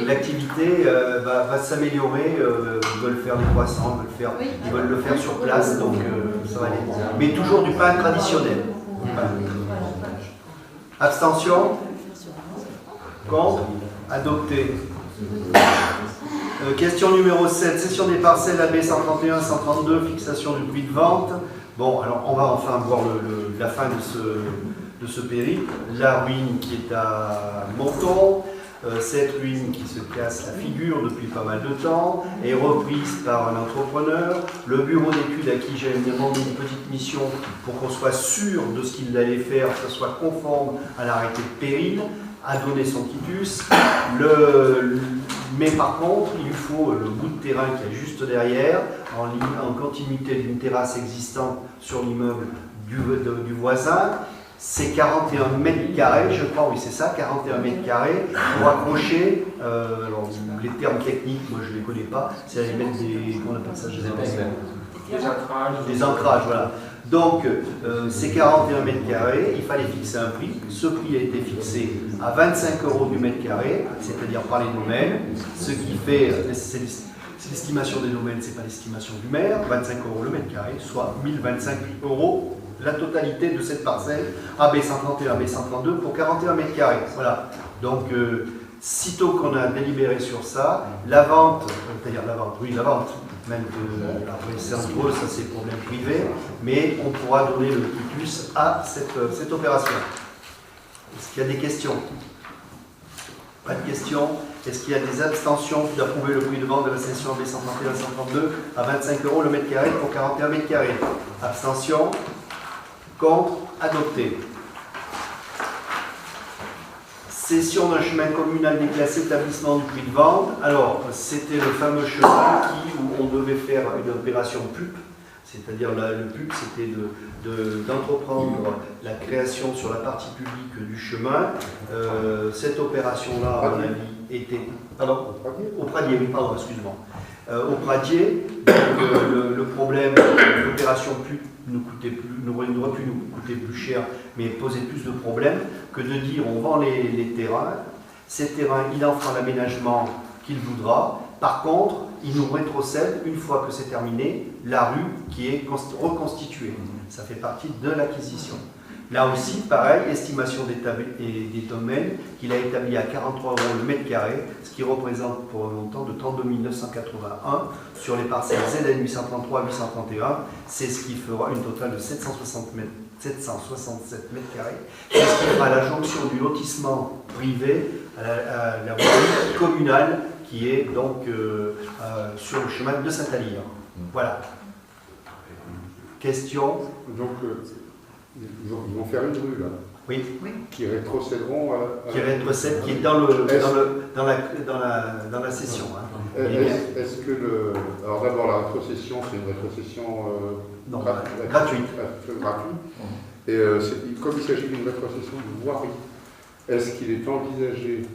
L'activité va s'améliorer, ils veulent faire des croissants, ils veulent le faire sur place, donc ça va aller. Mais toujours du pain traditionnel. Voilà. Abstention? Contre? Adopté. Question numéro 7, cession des parcelles AB 131, 132, fixation du prix de vente. Bon, alors on va enfin voir la fin de ce périple. La ruine qui est à Menton. Cette ruine qui se casse la figure depuis pas mal de temps est reprise par un entrepreneur. Le bureau d'études à qui j'ai demandé une petite mission pour qu'on soit sûr de ce qu'il allait faire, que ce soit conforme à l'arrêté de péril, a donné son quitus. Mais par contre, il lui faut le bout de terrain qui est juste derrière, en continuité d'une terrasse existante sur l'immeuble du voisin. C'est 41 mètres carrés, je crois, oui c'est ça, 41 mètres carrés, pour accrocher, alors les termes techniques, moi je ne les connais pas, c'est aller mettre comment on appelle ça, des ancrages, voilà. Donc, c'est 41 mètres carrés, il fallait fixer un prix, ce prix a été fixé à 25 € du mètre carré, c'est-à-dire par les domaines, ce qui fait, c'est l'estimation des domaines, c'est pas l'estimation du maire, 25 € le mètre carré, soit 1025 € la totalité de cette parcelle AB 131, AB 132 pour 41 mètres carrés. Voilà. Donc, sitôt qu'on a délibéré sur ça, la vente, même après c'est entre eux, ça c'est problème privé, mais on pourra donner le quitus à cette opération. Est-ce qu'il y a des questions? Pas de questions. Est-ce qu'il y a des abstentions d'approuver le prix de vente de la cession AB 131 132 à 25 € le mètre carré pour 41 mètres carrés? Abstention? Contre? Adopté. Cession d'un chemin communal déclassé, établissement du prix de vente. Alors, c'était le fameux chemin où on devait faire une opération PUP, c'est-à-dire le PUP, c'était d'entreprendre la création sur la partie publique du chemin. Cette opération-là, à mon avis, était... Pardon? Au Pradier, oui, pardon, excuse-moi. Au Pradier, donc, le problème, l'opération PUP n'aurait pu nous coûter plus cher, mais poser plus de problèmes que de dire on vend les terrains, ces terrains, il en fera l'aménagement qu'il voudra. Par contre, il nous rétrocède, une fois que c'est terminé, la rue qui est reconstituée. Ça fait partie de l'acquisition. Là aussi, pareil, estimation des domaines qu'il a établi à 43 € le mètre carré, ce qui représente pour un montant de 32 981 sur les parcelles ZN 833 831. C'est ce qui fera une totale de 767 mètres carrés. C'est ce qui fera la jonction du lotissement privé à la voirie communale qui est donc sur le chemin de Saint-Alire. Voilà. Question? Donc, ils vont faire une rue là. Oui. Qui rétrocéderont à qui rétrocède, qui est dans la session. Hein. Est-ce que le. Alors d'abord, la rétrocession, c'est une rétrocession gratuite. Et comme il s'agit d'une rétrocession de voirie, est-ce qu'il est envisagé,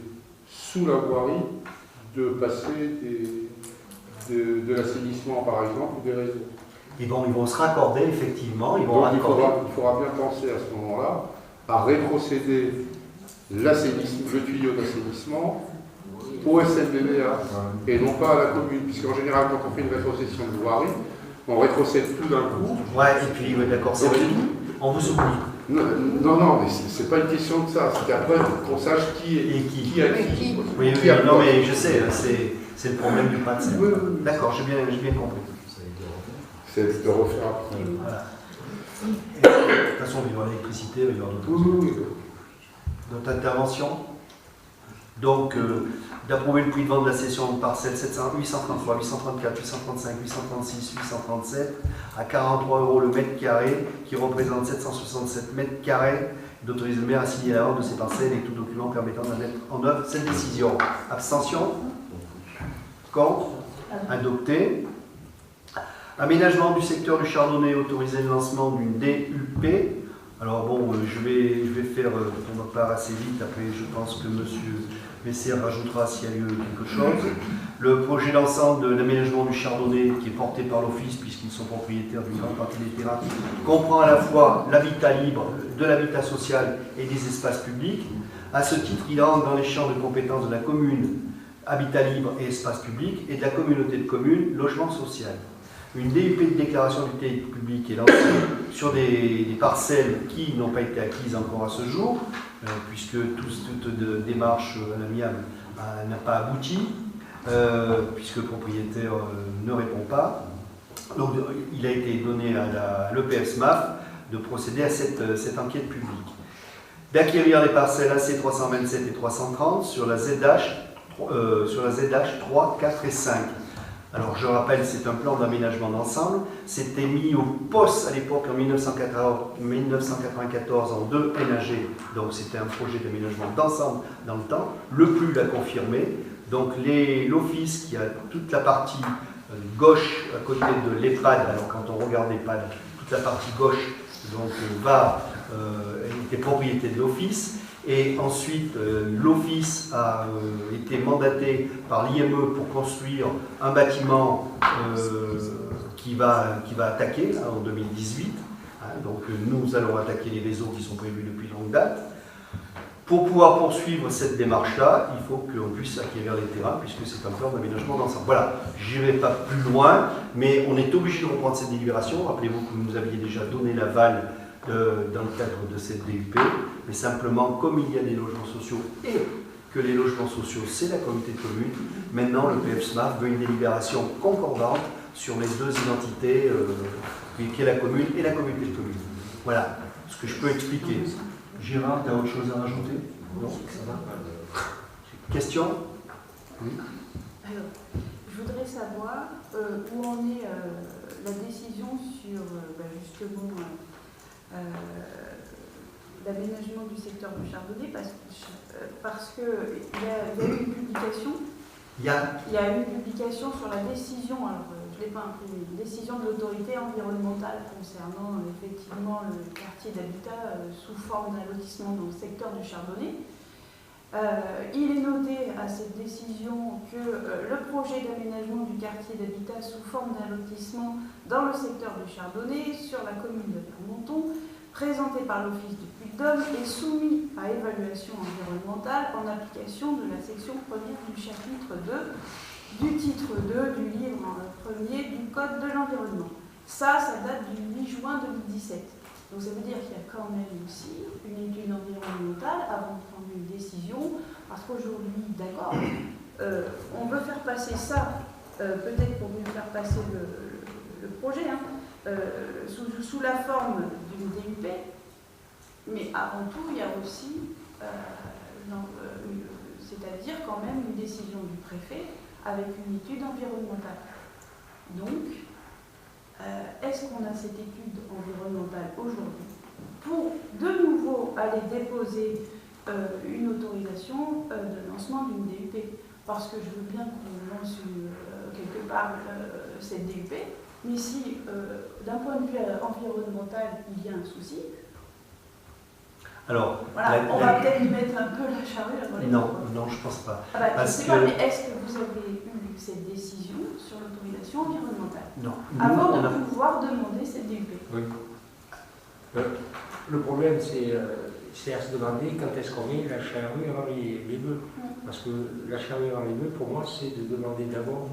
sous la voirie, de passer de l'assainissement, par exemple, ou des réseaux? Et bon, ils vont se raccorder, effectivement. Il faudra bien penser à ce moment-là à rétrocéder le tuyau d'assainissement au SNBVA et non pas à la commune, puisqu'en général, quand on fait une rétrocession de voirie, on rétrocède tout d'un coup. Ouais, et puis, d'accord, c'est vrai. On vous oublie. Non, mais c'est pas une question de ça. C'est qu'après, qu'on sache qui a qui. Oui, non, mais je sais, c'est le problème du PATS. D'accord, j'ai bien compris. C'est de refaire après. Voilà. De toute façon, il va y avoir l'électricité, il va y avoir d'autres choses. D'autres interventions? Donc, d'approuver le prix de vente de la cession de parcelle 833, 834, 835, 836, 837 à 43 € le mètre carré, qui représente 767 mètres carrés, d'autoriser le maire à signer la vente de ces parcelles et tout document permettant de mettre en œuvre cette décision. Abstention? Contre? Adopté. Aménagement du secteur du Chardonnay, autoriser le lancement d'une DUP. Alors bon, je vais faire pour ma part assez vite, après je pense que M. Messer rajoutera s'il y a lieu quelque chose. Le projet d'ensemble de l'aménagement du Chardonnay, qui est porté par l'Office, puisqu'ils sont propriétaires d'une grande partie des terrains, comprend à la fois l'habitat libre, de l'habitat social et des espaces publics. À ce titre, il entre dans les champs de compétences de la commune, habitat libre et espace public, et de la communauté de communes, logement social. Une DUP de déclaration d'utilité publique est lancée sur des parcelles qui n'ont pas été acquises encore à ce jour, puisque toute démarche à l'amiable n'a pas abouti, puisque le propriétaire ne répond pas. Donc il a été donné à l'EPF-SMAF de procéder à cette enquête publique. D'acquérir les parcelles AC 327 et 330 sur la ZH 3, 4 et 5. Alors je rappelle, c'est un plan d'aménagement d'ensemble. C'était mis au POS à l'époque en 1994 en 2 NAG. Donc c'était un projet d'aménagement d'ensemble dans le temps. Le PLU l'a confirmé. Donc l'Office qui a toute la partie gauche à côté de l'EHPAD, alors quand on regarde l'EHPAD, toute la partie gauche donc, était propriété de l'Office. Et ensuite, l'Office a été mandaté par l'IME pour construire un bâtiment qui va attaquer en 2018. Donc nous allons attaquer les réseaux qui sont prévus depuis longue date. Pour pouvoir poursuivre cette démarche-là, il faut que l'on puisse acquérir les terrains, puisque c'est un plan d'aménagement d'ensemble. Voilà, je n'irai pas plus loin, mais on est obligé de reprendre cette délibération. Rappelez-vous que vous nous aviez déjà donné l'aval dans le cadre de cette DUP, mais simplement, comme il y a des logements sociaux et que les logements sociaux, c'est la communauté de communes, maintenant le PF-SMAF veut une délibération concordante sur les deux identités qui est la commune et la communauté de communes. Voilà ce que je peux expliquer. Gérard, tu as autre chose à rajouter? Non, ça va. Question? Oui. Alors, je voudrais savoir où en est la décision sur justement l'aménagement du secteur du Chardonnay, parce qu'il y a eu une publication. Il y a eu une publication sur la décision, alors je ne l'ai pas imprimé, une décision de l'autorité environnementale concernant effectivement le quartier d'habitat sous forme d'un lotissement dans le secteur du Chardonnay. Il est noté à cette décision que le projet d'aménagement du quartier d'habitat sous forme d'un lotissement dans le secteur du Chardonnay sur la commune de Clermont-Monton, présenté par l'Office du Puy-de-Dôme, est soumis à évaluation environnementale en application de la section première du chapitre 2 du titre 2 du livre premier du Code de l'environnement. Ça date du 8 juin 2017. Donc ça veut dire qu'il y a quand même aussi une étude environnementale avant de prendre une décision, parce qu'aujourd'hui, d'accord, on veut faire passer ça, peut-être pour mieux faire passer le projet, hein, sous la forme d'une DUP, mais avant tout, il y a aussi, c'est-à-dire quand même une décision du préfet avec une étude environnementale. Donc, est-ce qu'on a cette étude environnementale aujourd'hui pour de nouveau aller déposer une autorisation de lancement d'une DUP? Parce que je veux bien qu'on lance quelque part cette DUP, mais si d'un point de vue environnemental il y a un souci, Alors, voilà, on va peut-être mettre un peu la charrue avant les bœufs. Non, je pense pas. Ah bah, Parce je sais que- pas, mais est-ce que vous avez eu cette décision sur l'autorisation environnementale Non. avant Nous, on de a- pouvoir demander cette DUP? Oui. Le problème, c'est à se demander quand est-ce qu'on met la charrue avant les bœufs. Parce que la charrue avant les bœufs, pour moi, c'est de demander d'abord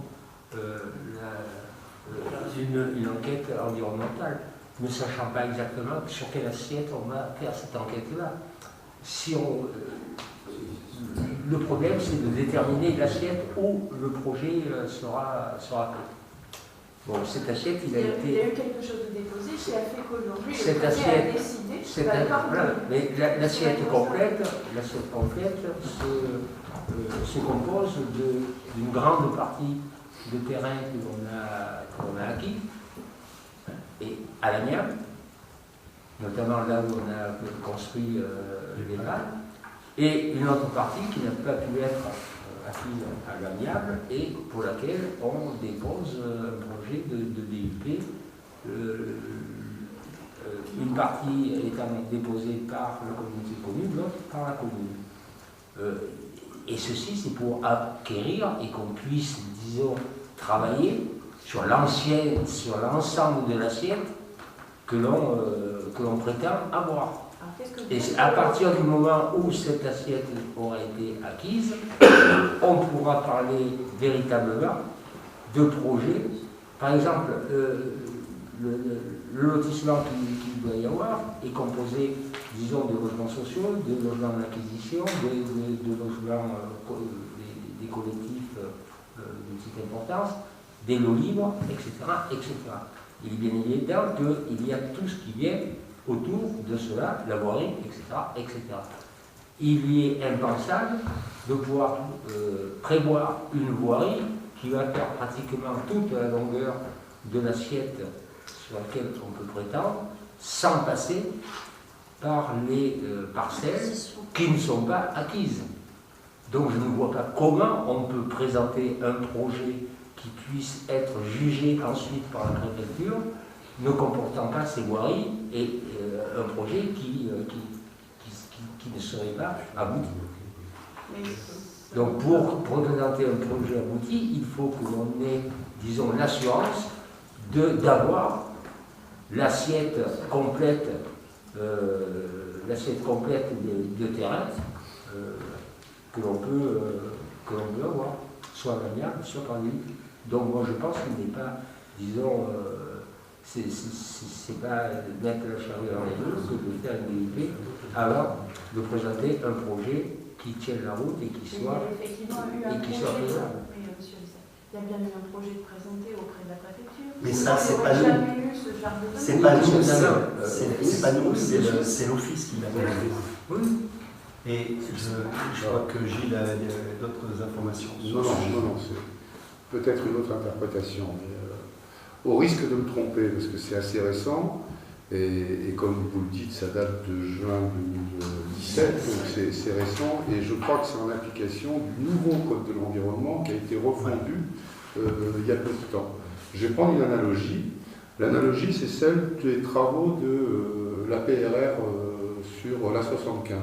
une enquête environnementale, ne sachant pas exactement sur quelle assiette on va faire cette enquête-là. Le problème, c'est de déterminer l'assiette où le projet sera fait. Bon, cette assiette, il a Il y été... a eu quelque chose de déposé qui a fait qu'aujourd'hui, Cette le préfet assiette- a décidé C'est d'accord, voilà. Mais l'assiette c'est complète se compose d'une grande partie de terrain que l'on a acquis et à l'amiable, notamment là où on a construit les vannes, et une autre partie qui n'a pas pu être acquise à l'amiable et pour laquelle on dépose un projet de DUP. Une partie étant déposée par la communauté de communes, l'autre par la commune. Et ceci, c'est pour acquérir et qu'on puisse, disons, travailler sur l'ensemble de l'assiette que l'on prétend avoir. Alors, qu'est-ce que vous Et faites à partir du moment où cette assiette aura été acquise, on pourra parler véritablement de projets. Par exemple, le lotissement qu'il doit y avoir est composé, disons, de logements sociaux, de logements d'acquisition, de logements des collectifs de petite importance, des lots libres, etc., etc. Il est bien évident qu'il y a tout ce qui vient autour de cela, la voirie, etc., etc. Il est impensable de pouvoir prévoir une voirie qui va faire pratiquement toute la longueur de l'assiette sur laquelle on peut prétendre, sans passer par les parcelles qui ne sont pas acquises. Donc je ne vois pas comment on peut présenter un projet qui puisse être jugé ensuite par la préfecture, ne comportant pas ces voiries, et un projet qui ne serait pas abouti. Donc pour présenter un projet abouti, il faut que l'on ait, disons, l'assurance d'avoir l'assiette complète de terrain que l'on peut avoir, soit à l'amiable, soit par lui. Donc moi je pense qu'il n'est pas, disons, c'est pas mettre la charrue dans les bœufs que de faire une DUP avant de présenter un projet qui tienne la route et qui soit faisable. Il y a bien eu un projet de présenter auprès de la préfecture. Mais ça, c'est On pas n'aurait nous. jamais eu ce genre de C'est demande. pas nous, Oui, c'est pas nous, oui, bien sûr. c'est l'office qui l'a fait. Oui. Et je crois que Gilles a d'autres informations. Non, c'est peut-être une autre interprétation. Mais, au risque de me tromper, parce que c'est assez récent, et comme vous le dites, ça date de juin 2017, donc c'est récent, et je crois que c'est en application du nouveau Code de l'environnement qui a été refondu il y a peu de temps. Je vais prendre une analogie. L'analogie, c'est celle des travaux de la PRR sur la 75.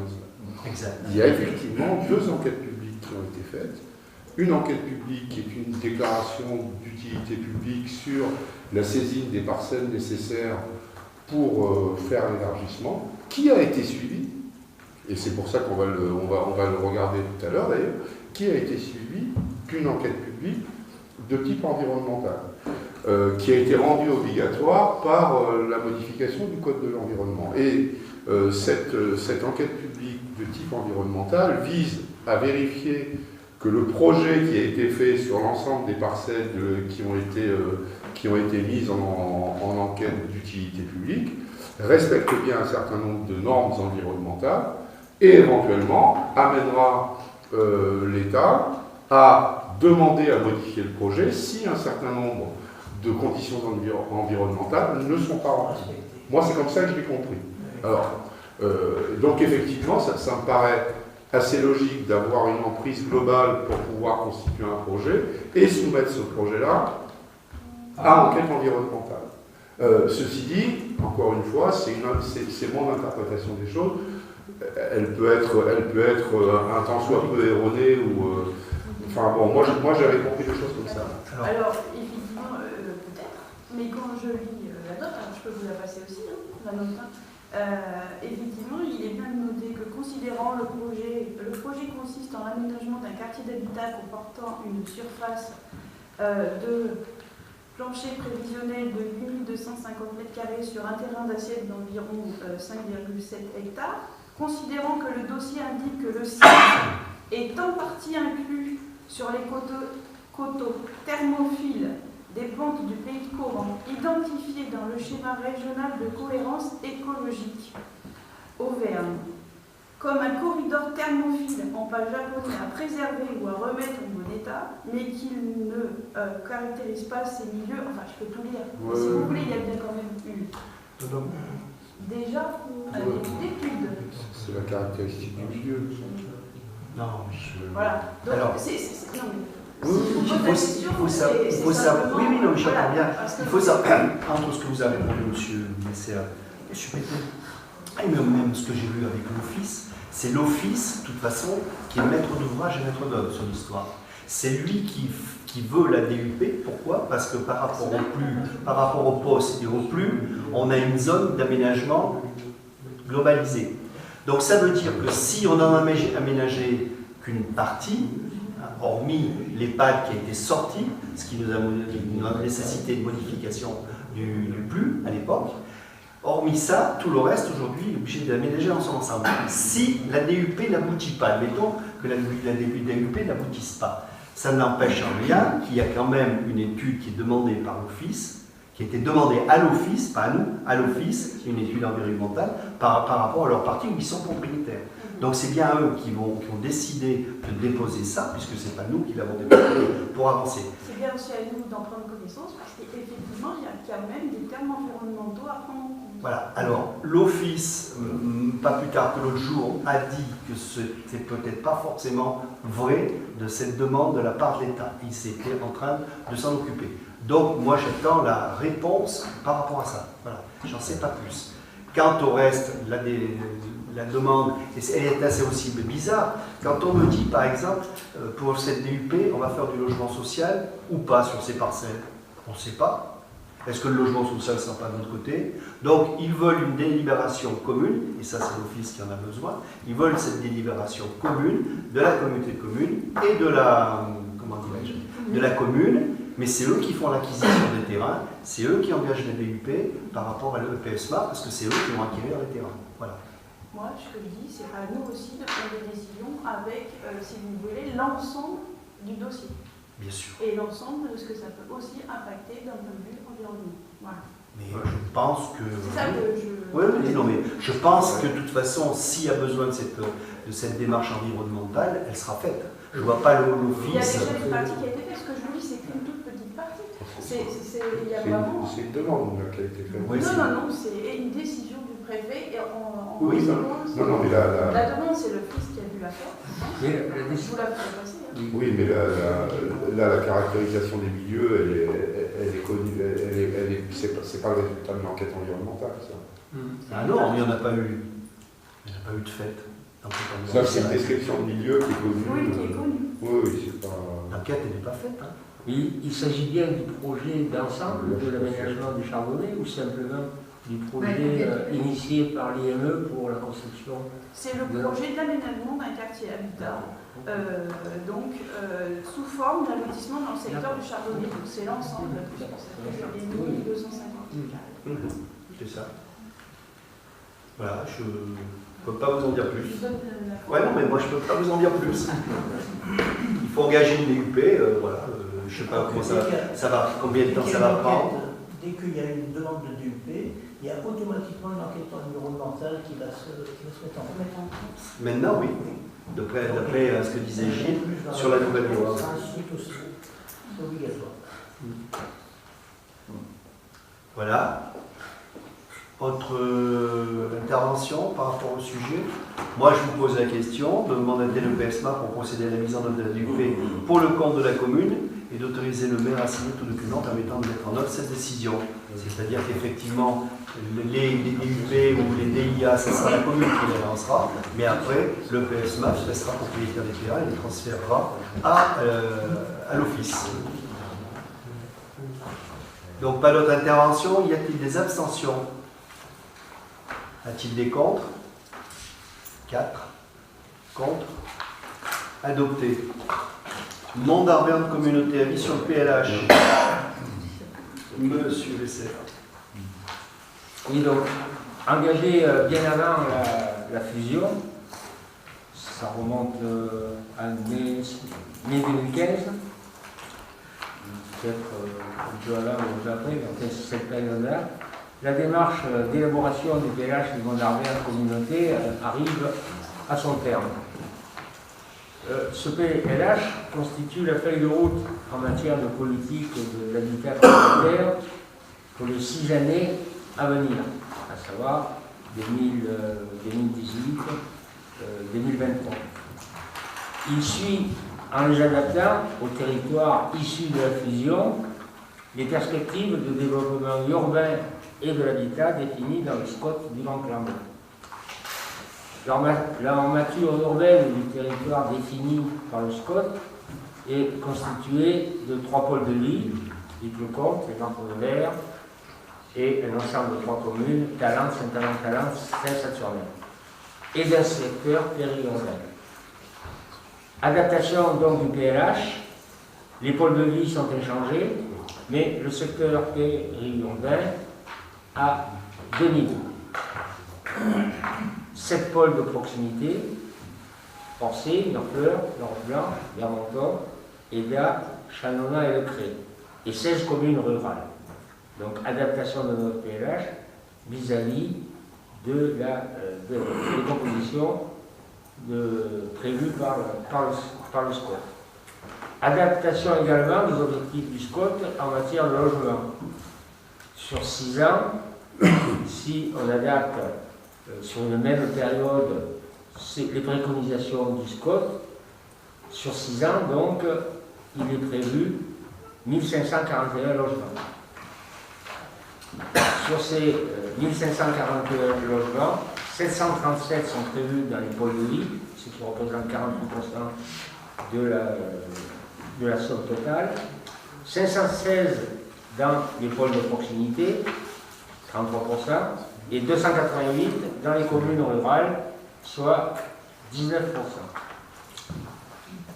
Exact. Il y a effectivement 2 enquêtes publiques qui ont été faites. Une enquête publique qui est une déclaration d'utilité publique sur la saisine des parcelles nécessaires pour faire l'élargissement, qui a été suivie, et c'est pour ça qu'on va le regarder tout à l'heure d'ailleurs, qui a été suivie d'une enquête publique de type environnemental. qui a été rendu obligatoire par la modification du Code de l'environnement. Et cette enquête publique de type environnemental vise à vérifier que le projet qui a été fait sur l'ensemble des parcelles qui ont été mises en enquête d'utilité publique respecte bien un certain nombre de normes environnementales et éventuellement amènera l'État à demander à modifier le projet si un certain nombre de conditions environnementales ne sont pas remplies. Moi, c'est comme ça que je l'ai compris. Alors, donc effectivement, ça me paraît assez logique d'avoir une emprise globale pour pouvoir constituer un projet et soumettre ce projet-là à enquête environnementale. Ceci dit, encore une fois, c'est mon interprétation des choses. Elle peut être un tant soit peu erronée ou... enfin bon, moi j'avais compris des choses comme ça. Alors effectivement, peut-être, mais quand je lis la note, alors je peux vous la passer aussi, hein, la note, effectivement, il est bien noté que considérant le projet consiste en l'aménagement d'un quartier d'habitat comportant une surface de plancher prévisionnel de 8250 m² sur un terrain d'assiette d'environ 5,7 hectares, considérant que le dossier indique que le site est en partie inclus sur les coteaux thermophiles des pentes du pays de Coran, identifiés dans le schéma régional de cohérence écologique, Auvergne, comme un corridor thermophile en pas japonais à préserver ou à remettre en bon état, mais qui ne caractérise pas ces milieux. Enfin, je peux tout lire. Ouais. Si vous voulez, il y a bien quand même eu déjà un début d'études. C'est la caractéristique du milieu. Non, voilà. Donc, alors, non, mais... Oui, il faut savoir. Oui, non, mais j'entends bien. Il faut savoir, entre ce que vous avez répondu, monsieur Messer, et même ce que j'ai vu avec l'Office, c'est l'Office, de toute façon, qui est maître d'ouvrage et maître d'œuvre sur l'histoire. C'est lui qui veut la DUP. Pourquoi? Parce que par rapport au poste et au plus, on a une zone d'aménagement globalisée. Donc ça veut dire que si on en a aménagé qu'une partie, hormis l'EHPAD qui a été sorti, ce qui nous a nécessité une modification du plus à l'époque, hormis ça, tout le reste aujourd'hui est obligé d'aménager dans son ensemble. Si la DUP n'aboutit pas, admettons que la DUP n'aboutisse pas, ça n'empêche en rien qu'il y a quand même une étude qui est demandée par l'Office, qui a été demandée à l'Office, pas à nous, à l'Office, une étude environnementale par rapport à leur partie où ils sont propriétaires. Donc c'est bien eux qui ont décidé de déposer ça, puisque c'est pas nous qui l'avons déposé pour avancer. C'est bien aussi à nous d'en prendre connaissance, parce qu'effectivement, il y a quand même des termes environnementaux à prendre en compte. Voilà, alors l'Office, pas plus tard que l'autre jour, a dit que c'était peut-être pas forcément vrai de cette demande de la part de l'État. Il s'était en train de s'en occuper. Donc moi j'attends la réponse par rapport à ça. Voilà, j'en sais pas plus. Quant au reste, la demande, elle est assez aussi bizarre. Quand on me dit, par exemple, pour cette DUP, on va faire du logement social ou pas sur ces parcelles, on ne sait pas. Est-ce que le logement social ne sera pas de notre côté? Donc, ils veulent une délibération commune, et ça, c'est l'Office qui en a besoin. Ils veulent cette délibération commune de la communauté de communes et de la, de la commune, mais c'est eux qui font l'acquisition des terrains, c'est eux qui engagent les DUP par rapport à l'EPSMA, parce que c'est eux qui vont acquérir les terrains. Voilà. Moi, ce que je dis, c'est à nous aussi de prendre des décisions avec, si vous voulez, l'ensemble du dossier. Bien sûr. Et l'ensemble de ce que ça peut aussi impacter d'un point de vue environnement. Voilà. Mais je pense que... C'est ça que je... Oui, non, mais je pense que de toute façon, s'il y a besoin de cette démarche environnementale, elle sera faite. Je ne vois pas l'Office... Il y a déjà une partie qui a été faite. Ce que je vous dis, c'est qu'une toute petite partie. Il y a vraiment... C'est une demande qui a été faite. Oui, non, c'est une décision du préfet. Et en oui, non, mais la demande, c'est l'Office qui a dû la faire. Je vous la ferai passer. Hein. Oui, mais là, la caractérisation des milieux, elle est connue. C'est pas le résultat de l'enquête environnementale, ça. Ah non, il n'y en a pas eu. Il n'y a pas eu de fait. Ça, c'est une description de milieu qui est connue. Oui, qui est connue. Oui, c'est pas... L'enquête, elle n'est pas faite. Il s'agit bien du projet d'ensemble de l'aménagement du Chardonnay ou simplement du projet initié par l'IME pour la construction. C'est le projet d'aménagement d'un quartier habitat, sous forme d'un lotissement dans le secteur du Chardonnay. Donc c'est l'ensemble, puisque ça fait des 1250 carrés. C'est ça. Voilà, je ne peux pas vous en dire plus. Je donne la- Ouais, non, mais moi je ne peux pas vous en dire plus. Il faut engager une DUP, voilà. Je ne sais pas comment ça va, combien de temps ça va prendre. Dès qu'il y a une demande de DUP, il y a automatiquement une enquête environnementale qui va se mettre en place. Maintenant, oui. D'après ce que disait Gilles, sur la nouvelle loi. Ça ensuite aussi, c'est obligatoire. Voilà. Autre intervention par rapport au sujet. Moi, je vous pose la question de mandater le PSMA pour procéder à la mise en œuvre de la DUP pour le compte de la commune et d'autoriser le maire à signer tout document permettant de mettre en œuvre cette décision. C'est-à-dire qu'effectivement, les DUP ou les DIA, ce sera la commune qui les lancera, mais après, le PSMA restera propriétaire des terrains et les transférera à l'office. Donc, pas d'autres interventions. Y a-t-il des abstentions? A-t-il des contre? 4. Contre? Adopté. Mandat d'Arverne communauté, avis sur le PLH. Monsieur Lesser. Oui, donc, engagé bien avant la fusion, ça remonte à mai 2015, peut-être un peu avant ou un peu après, mais en fait, cette période-là. La démarche d'élaboration du PLH du Mandat d'Arverne communauté arrive à son terme. Ce PLH constitue la feuille de route en matière de politique de l'habitat communautaire pour les 6 années à venir, à savoir 2018-2023. Il suit, en les adaptant au territoire issu de la fusion, les perspectives de développement urbain et de l'habitat définies dans le SCOT du Grand Clermont. L'armature urbaine du territoire défini par le SCOT est constituée de 3 pôles de vie, Vic-le-Comte, les Vents-de-Verre, et un ensemble de 3 communes, Talente, Saint-Amand-Talente, Saint-Saturnin, et d'un secteur périurbain. Adaptation donc du PLH, les pôles de vie sont inchangés, mais le secteur périurbain a 2 niveaux. 7 pôles de proximité, Orcé, Neufleur, Nord-Blanc, Vermonton, Eda, Chanona et Le Cré, et 16 communes rurales. Donc adaptation de notre PLH vis-à-vis de des compositions prévues par le SCOT. Adaptation également des objectifs du SCOT en matière de logement. Sur 6 ans, si on adapte sur une même période les préconisations du SCOT, sur 6 ans, donc, il est prévu 1541 logements. Sur ces 1541 logements, 737 sont prévus dans les pôles de vie, ce qui représente 48% de la somme totale, 516 dans les pôles de proximité, 33%, et 288 dans les communes rurales, soit 19%.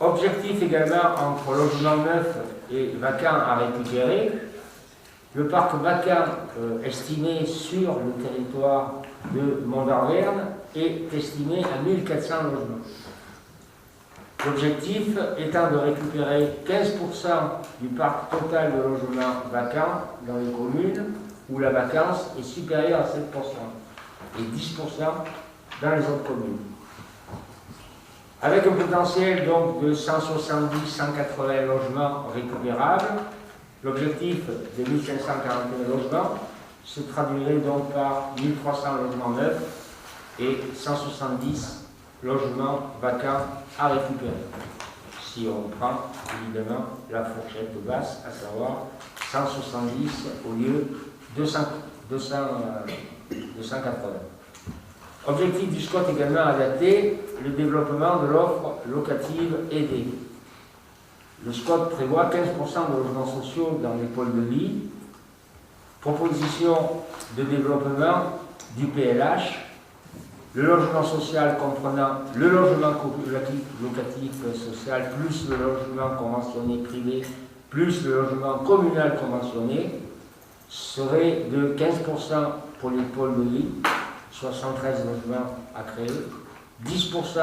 Objectif également entre logements neufs et vacants à récupérer. Le parc vacant estimé sur le territoire de Mandat d'Arverne est estimé à 1400 logements. L'objectif étant de récupérer 15% du parc total de logements vacants dans les communes où la vacance est supérieure à 7% et 10% dans les autres communes. Avec un potentiel donc de 170-180 logements récupérables, l'objectif de 1541 logements se traduirait donc par 1300 logements neufs et 170 logements vacants à récupérer. Si on prend évidemment la fourchette basse, à savoir 170 au lieu de 280. Objectif du SCOT également adapté, le développement de l'offre locative aidée. Le SCOT prévoit 15% de logements sociaux dans les pôles de vie, Proposition de développement du PLH, le logement social comprenant le logement locatif social plus le logement conventionné privé plus le logement communal conventionné serait de 15% pour les pôles de vie, 73 logements à créer, 10%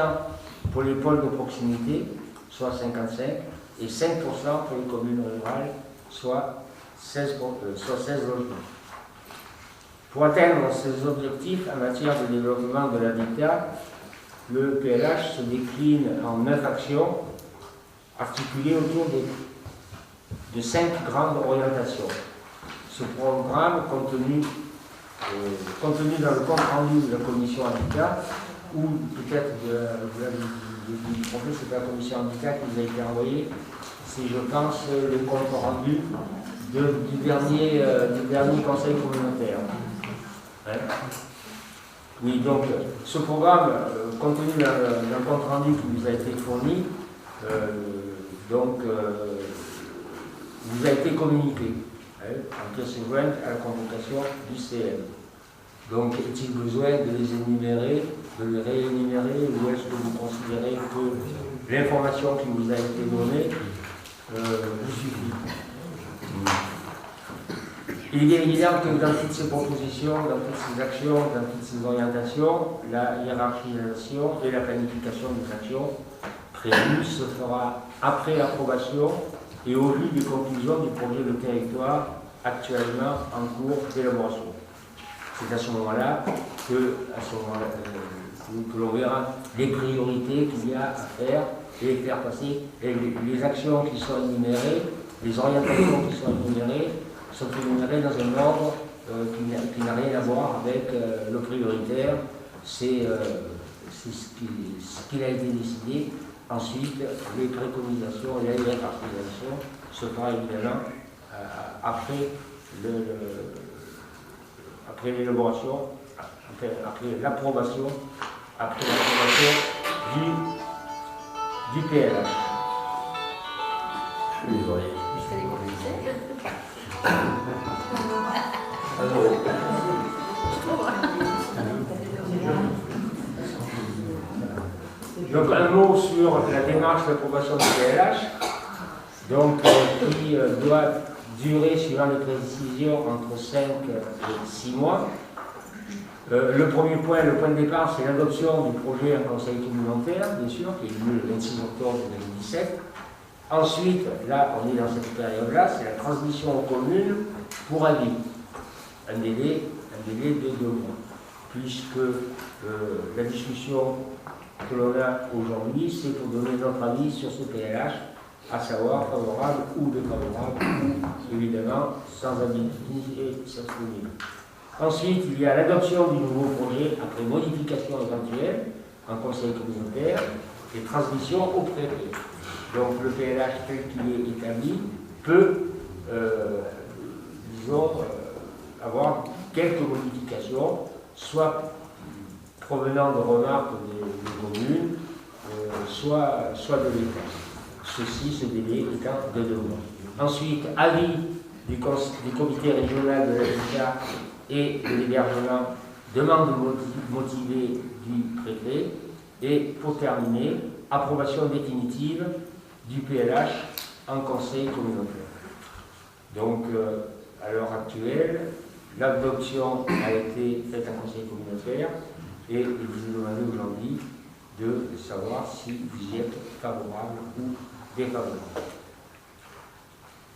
pour les pôles de proximité, soit 55, et 5% pour les communes rurales, soit 16 logements. Pour atteindre ces objectifs en matière de développement de l'habitat, le PLH se décline en 9 actions articulées autour de 5 grandes orientations. Ce programme, contenu dans le compte rendu de la commission habitat, ou peut-être vous l'avez dit, c'est la commission habitat qui vous a été envoyé, c'est, je pense, le compte rendu du dernier conseil communautaire. Hein? Oui, donc ce programme, contenu dans le compte rendu qui vous a été fourni, vous a été communiqué en pièce jointe à la convocation du CM. Donc, est-il besoin de les énumérer, de les réénumérer, ou est-ce que vous considérez que l'information qui vous a été donnée vous suffit? Il est évident que dans toutes ces propositions, dans toutes ces actions, dans toutes ces orientations, la hiérarchisation et la planification des actions prévues se fera après approbation et au vu des conclusions du projet de territoire actuellement en cours d'élaboration. C'est à ce moment-là que l'on verra les priorités qu'il y a à faire et les faire passer. Et les actions qui sont énumérées, les orientations qui sont énumérées dans un ordre qui n'a rien à voir avec le prioritaire. C'est ce qu'il a été décidé. Ensuite, les préconisations et la hiérarchisation se fera évidemment après l'élaboration, après l'approbation du PLH. Donc un mot sur la démarche d'approbation du PLH, qui doit durer, suivant les précisions, entre 5 et 6 mois. Le premier point, le point de départ, c'est l'adoption du projet en conseil communautaire, bien sûr, qui est eu le 26 octobre 2017. Ensuite, là, on est dans cette période-là, c'est la transmission aux communes pour avis. Un délai de 2 mois. Puisque la discussion que l'on a aujourd'hui, c'est pour donner notre avis sur ce PLH, à savoir favorable ou défavorable, ou évidemment sans avis et s'abstenir. Ensuite, il y a l'adoption du nouveau projet après modification éventuelle en conseil communautaire et transmission au préfet. Donc le PLH tel qu'il est établi peut, avoir quelques modifications, soit provenant de remarques des communes, soit de l'État. Ce délai étant de 2 mois. Ensuite, avis du comité régional de l'habitat et de l'hébergement, demande motivée du préfet, et pour terminer, approbation définitive du PLH en conseil communautaire. Donc, à l'heure actuelle, l'adoption a été faite en conseil communautaire et il vous demandez aujourd'hui de savoir si vous y êtes favorable ou défavorable.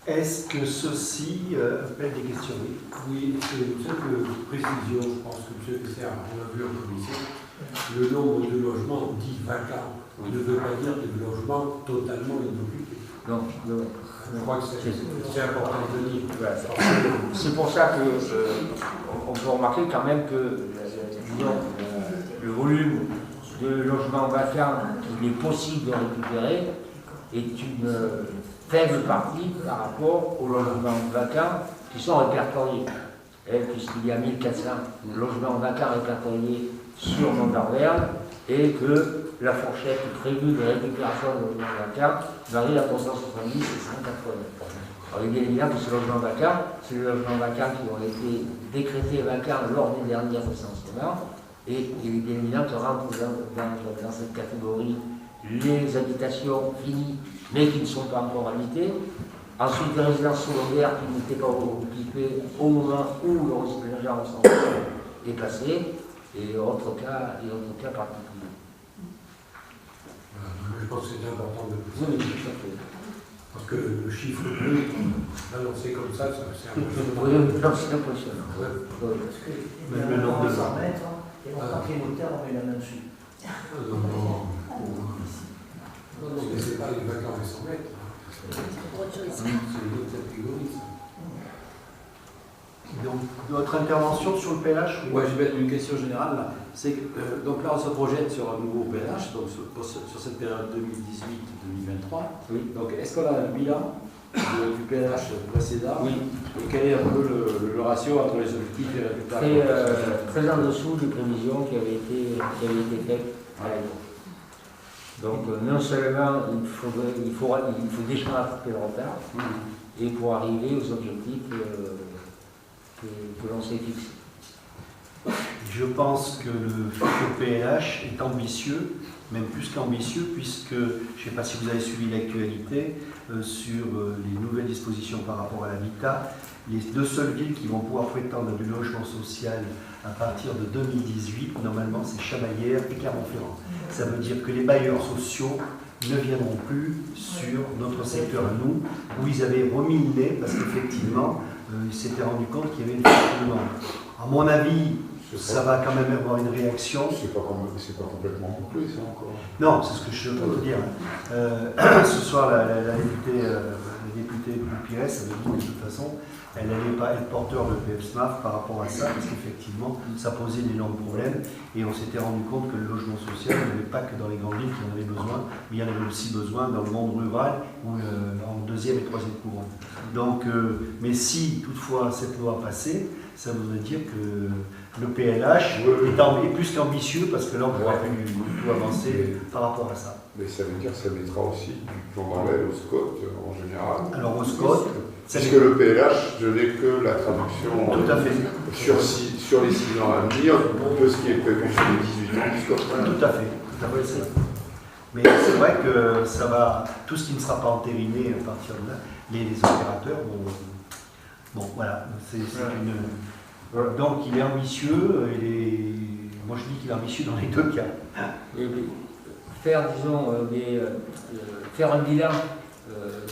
Est-ce que ceci appelle des questions? Oui, c'est une seule précision, je pense que M. Tesser a vu en commission. Le nombre de logements dits vacants ne veut pas dire des logements totalement inoccupés. Non, non. Je crois que c'est important de dire. Voilà, c'est pour ça que on peut remarquer quand même que le volume de logements vacants qu'il est possible de récupérer est une faible partie par rapport aux logements vacants qui sont répertoriés. Puisqu'il y a 1400 logements vacants répertoriés sur Mont-d'Arverne et que la fourchette prévue de récupération de logements vacants varie entre 170 et 180. Alors, il est bien évident que ces logements vacants, c'est les logements vacants qui ont été décrétés vacants lors des derniers recensements, et il est bien évident que rentrent dans cette catégorie les habitations finies, mais qui ne sont pas encore habitées. Ensuite, les résidences secondaires qui n'étaient pas occupées au moment où l'agent recensement est passé, et autres cas particuliers. Je pense que c'est important de Oui, tout à fait. parce que le chiffre bleu, balancé comme ça, c'est un peu... Oui, non, c'est impressionnant. Ouais. Parce que Même le nombre de 100 mètres, et longtemps que les notaires ont mis la main dessus. Non, mais c'est pas les vacants et 100 mètres. C'est une autre catégorie, ça. Donc, votre intervention sur le PLH? Ouais, je vais une question générale. Là. C'est que, donc là, on se projette sur un nouveau PLH, donc sur cette période 2018-2023. Oui. Donc, est-ce qu'on a un bilan du PLH précédent? Oui. Et quel est un peu le ratio entre les objectifs et les résultats? Très en dessous des prévisions qui avaient été faites à l'époque. Donc, non seulement il faut déjà rattraper le retard, et pour arriver aux objectifs que l'on s'est fixés. Je pense que le futur PLH est ambitieux, même plus qu'ambitieux, puisque, je ne sais pas si vous avez suivi l'actualité, sur les nouvelles dispositions par rapport à l'habitat, les deux seules villes qui vont pouvoir prétendre à du logement social à partir de 2018, normalement, c'est Chamalières et Clermont-Ferrand. Ça veut dire que les bailleurs sociaux ne viendront plus sur notre secteur à nous, où ils avaient remis le nez, parce qu'effectivement, ils s'étaient rendu compte qu'il y avait une forte demande. À mon avis, ça va quand même avoir une réaction. C'est pas complètement bouclé, ça encore. Non, c'est ce que je peux te dire. Ce soir, la députée Pires avait dit que de toute façon, elle n'allait pas être porteur de PFSMAF par rapport à ça, parce qu'effectivement, ça posait d'énormes problèmes. Et on s'était rendu compte que le logement social, il n'y avait pas que dans les grandes villes qu'il en avait besoin, mais il y en avait aussi besoin dans le monde rural, ou en deuxième et troisième couronne. Donc, mais si toutefois cette loi passait, ça voudrait dire que le PLH est plus qu'ambitieux, parce que là, on pourra plus tout avancer par rapport à ça. Mais ça veut dire que ça mettra aussi du plomb dans l'aile au SCOT en général. Alors au SCOT, puisque le PLH, je n'ai que la traduction tout à fait. sur les 6 ans à venir, de ce qui est prévu sur les 18 ans du SCOT. Tout à fait. Mais c'est vrai que ça va, tout ce qui ne sera pas entériné à partir de là, les opérateurs vont. Bon, voilà, c'est une. Donc il est ambitieux, moi je dis qu'il est ambitieux dans les deux cas. Et faire, disons, faire un bilan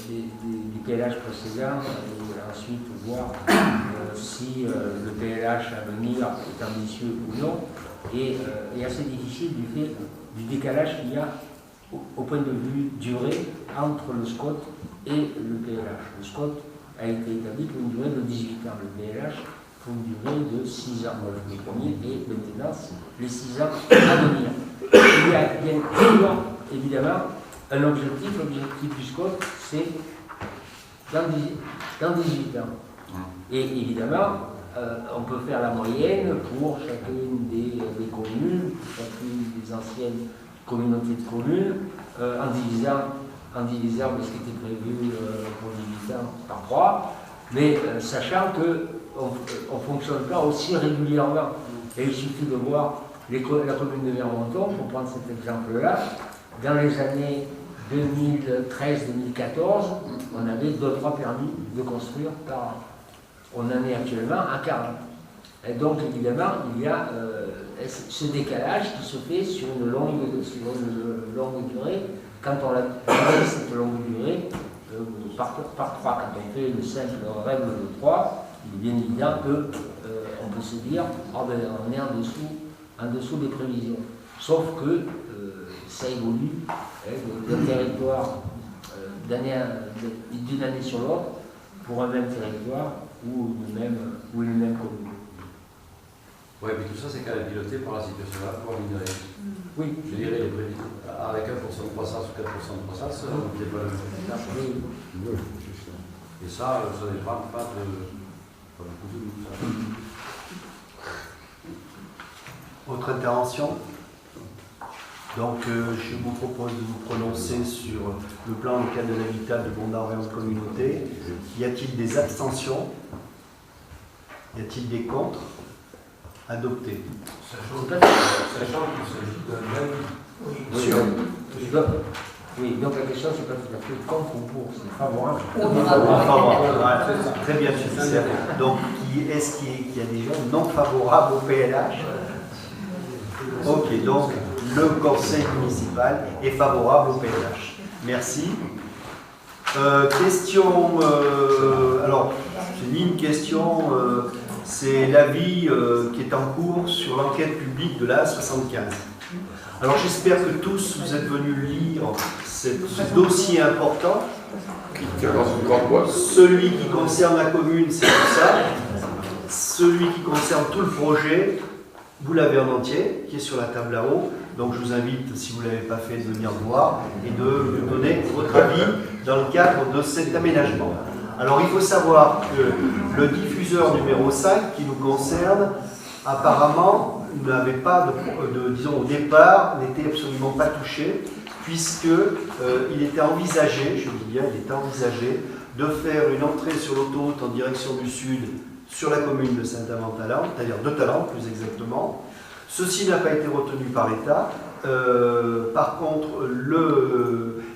du PLH précédent et ensuite voir si le PLH à venir est ambitieux ou non, est assez difficile du fait du décalage qu'il y a au point de vue durée entre le SCOT et le PLH. Le SCOT a été établi pour une durée de 18 ans, le PLH pour une durée de 6 ans. Le premier et de maintenance, les 6 ans à venir. Il y a bien évidemment un objectif. L'objectif du SCOT, c'est dans 18 ans. Et évidemment, on peut faire la moyenne pour chacune des communes, chacune des anciennes communautés de communes, en divisant ce qui était prévu pour 18 ans par 3, mais sachant qu'on ne fonctionne pas aussi régulièrement. Et il suffit de voir la commune de Vermonton, pour prendre cet exemple-là, dans les années 2013-2014, on avait 2-3 permis de construire par an. On en est actuellement à 40. Et donc, évidemment, il y a ce décalage qui se fait sur une longue durée. Quand on a cette longue durée, par 3, quand on fait une simple règle de 3, il est bien évident qu'on peut se dire on est en dessous des prévisions. Sauf que ça évolue d'un territoire d'une année sur l'autre pour un même territoire ou une même commune. Oui, mais tout ça, c'est quand même piloté par la situation là, pour améliorer. Oui. Je dirais les prévisions. Avec 1% de croissance ou 4% de croissance, on n'est pas le même. Et ça dépend pas beaucoup de nous. Autre intervention? Donc je vous propose de vous prononcer sur le plan local de l'habitat de Bondard-Verne Communauté. Y a-t-il des abstentions? Y a-t-il des contre? Adopté. Sachant qu'il s'agit d'un même. Sûr. Oui, donc la question, c'est pas tout à fait contre ou pour, c'est favorable. Favorable. Très bien, monsieur. Donc, est-ce qu'il y a des gens non favorables au PLH? Ok, donc le conseil municipal est favorable au PLH. Merci. Question, alors, c'est ni une question, c'est l'avis qui est en cours sur l'enquête publique de la 75. Alors j'espère que tous vous êtes venus lire ce dossier important. Celui qui concerne la commune, c'est tout ça. Celui qui concerne tout le projet, vous l'avez en entier, qui est sur la table là-haut. Donc je vous invite, si vous ne l'avez pas fait, de venir voir et de me donner votre avis dans le cadre de cet aménagement. Alors il faut savoir que le diffuseur numéro 5 qui nous concerne, apparemment, n'avait pas disons au départ, n'était absolument pas touché, puisque il était envisagé, je dis bien, il était envisagé de faire une entrée sur l'autoroute en direction du sud sur la commune de Saint-Amand-Talent, c'est-à-dire de Talent plus exactement. Ceci n'a pas été retenu par l'État. Par contre,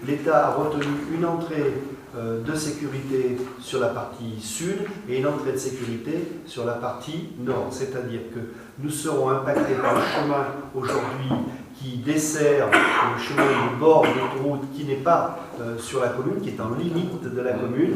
l'État a retenu une entrée de sécurité sur la partie sud et une entrée de sécurité sur la partie nord. C'est-à-dire que nous serons impactés par le chemin aujourd'hui qui dessert le chemin de bord d'autoroute qui n'est pas sur la commune, qui est en limite de la commune.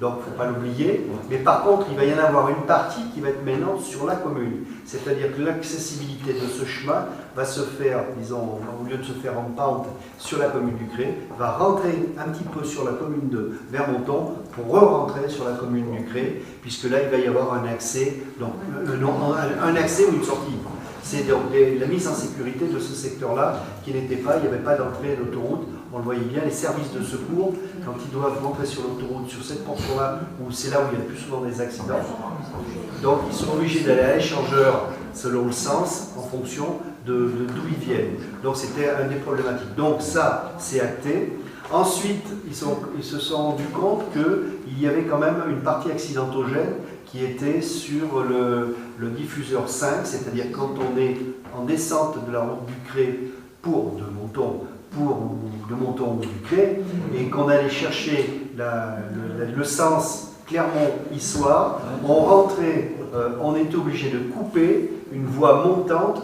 Donc, il ne faut pas l'oublier. Mais par contre, il va y en avoir une partie qui va être maintenant sur la commune. C'est-à-dire que l'accessibilité de ce chemin va se faire, disons, au lieu de se faire en pente sur la commune du Cré, va rentrer un petit peu sur la commune de Vermonton pour re-rentrer sur la commune du Cré, puisque là, il va y avoir un accès, donc, un accès ou une sortie. C'est donc la mise en sécurité de ce secteur-là qui n'était pas, il n'y avait pas d'entrée d'autoroute. On le voyait bien, les services de secours, quand ils doivent rentrer sur l'autoroute, sur cette portion-là, où c'est là où il y a le plus souvent des accidents. Donc ils sont obligés d'aller à l'échangeur selon le sens, en fonction d'où ils viennent. Donc c'était un des problématiques. Donc ça, c'est acté. Ensuite, ils se sont rendus compte qu'il y avait quand même une partie accidentogène qui était sur le diffuseur 5, c'est-à-dire quand on est en descente de la route du Cré de Monton ou du Cré, et qu'on allait chercher le sens Clermont-Issoire, on était obligé de couper une voie montante.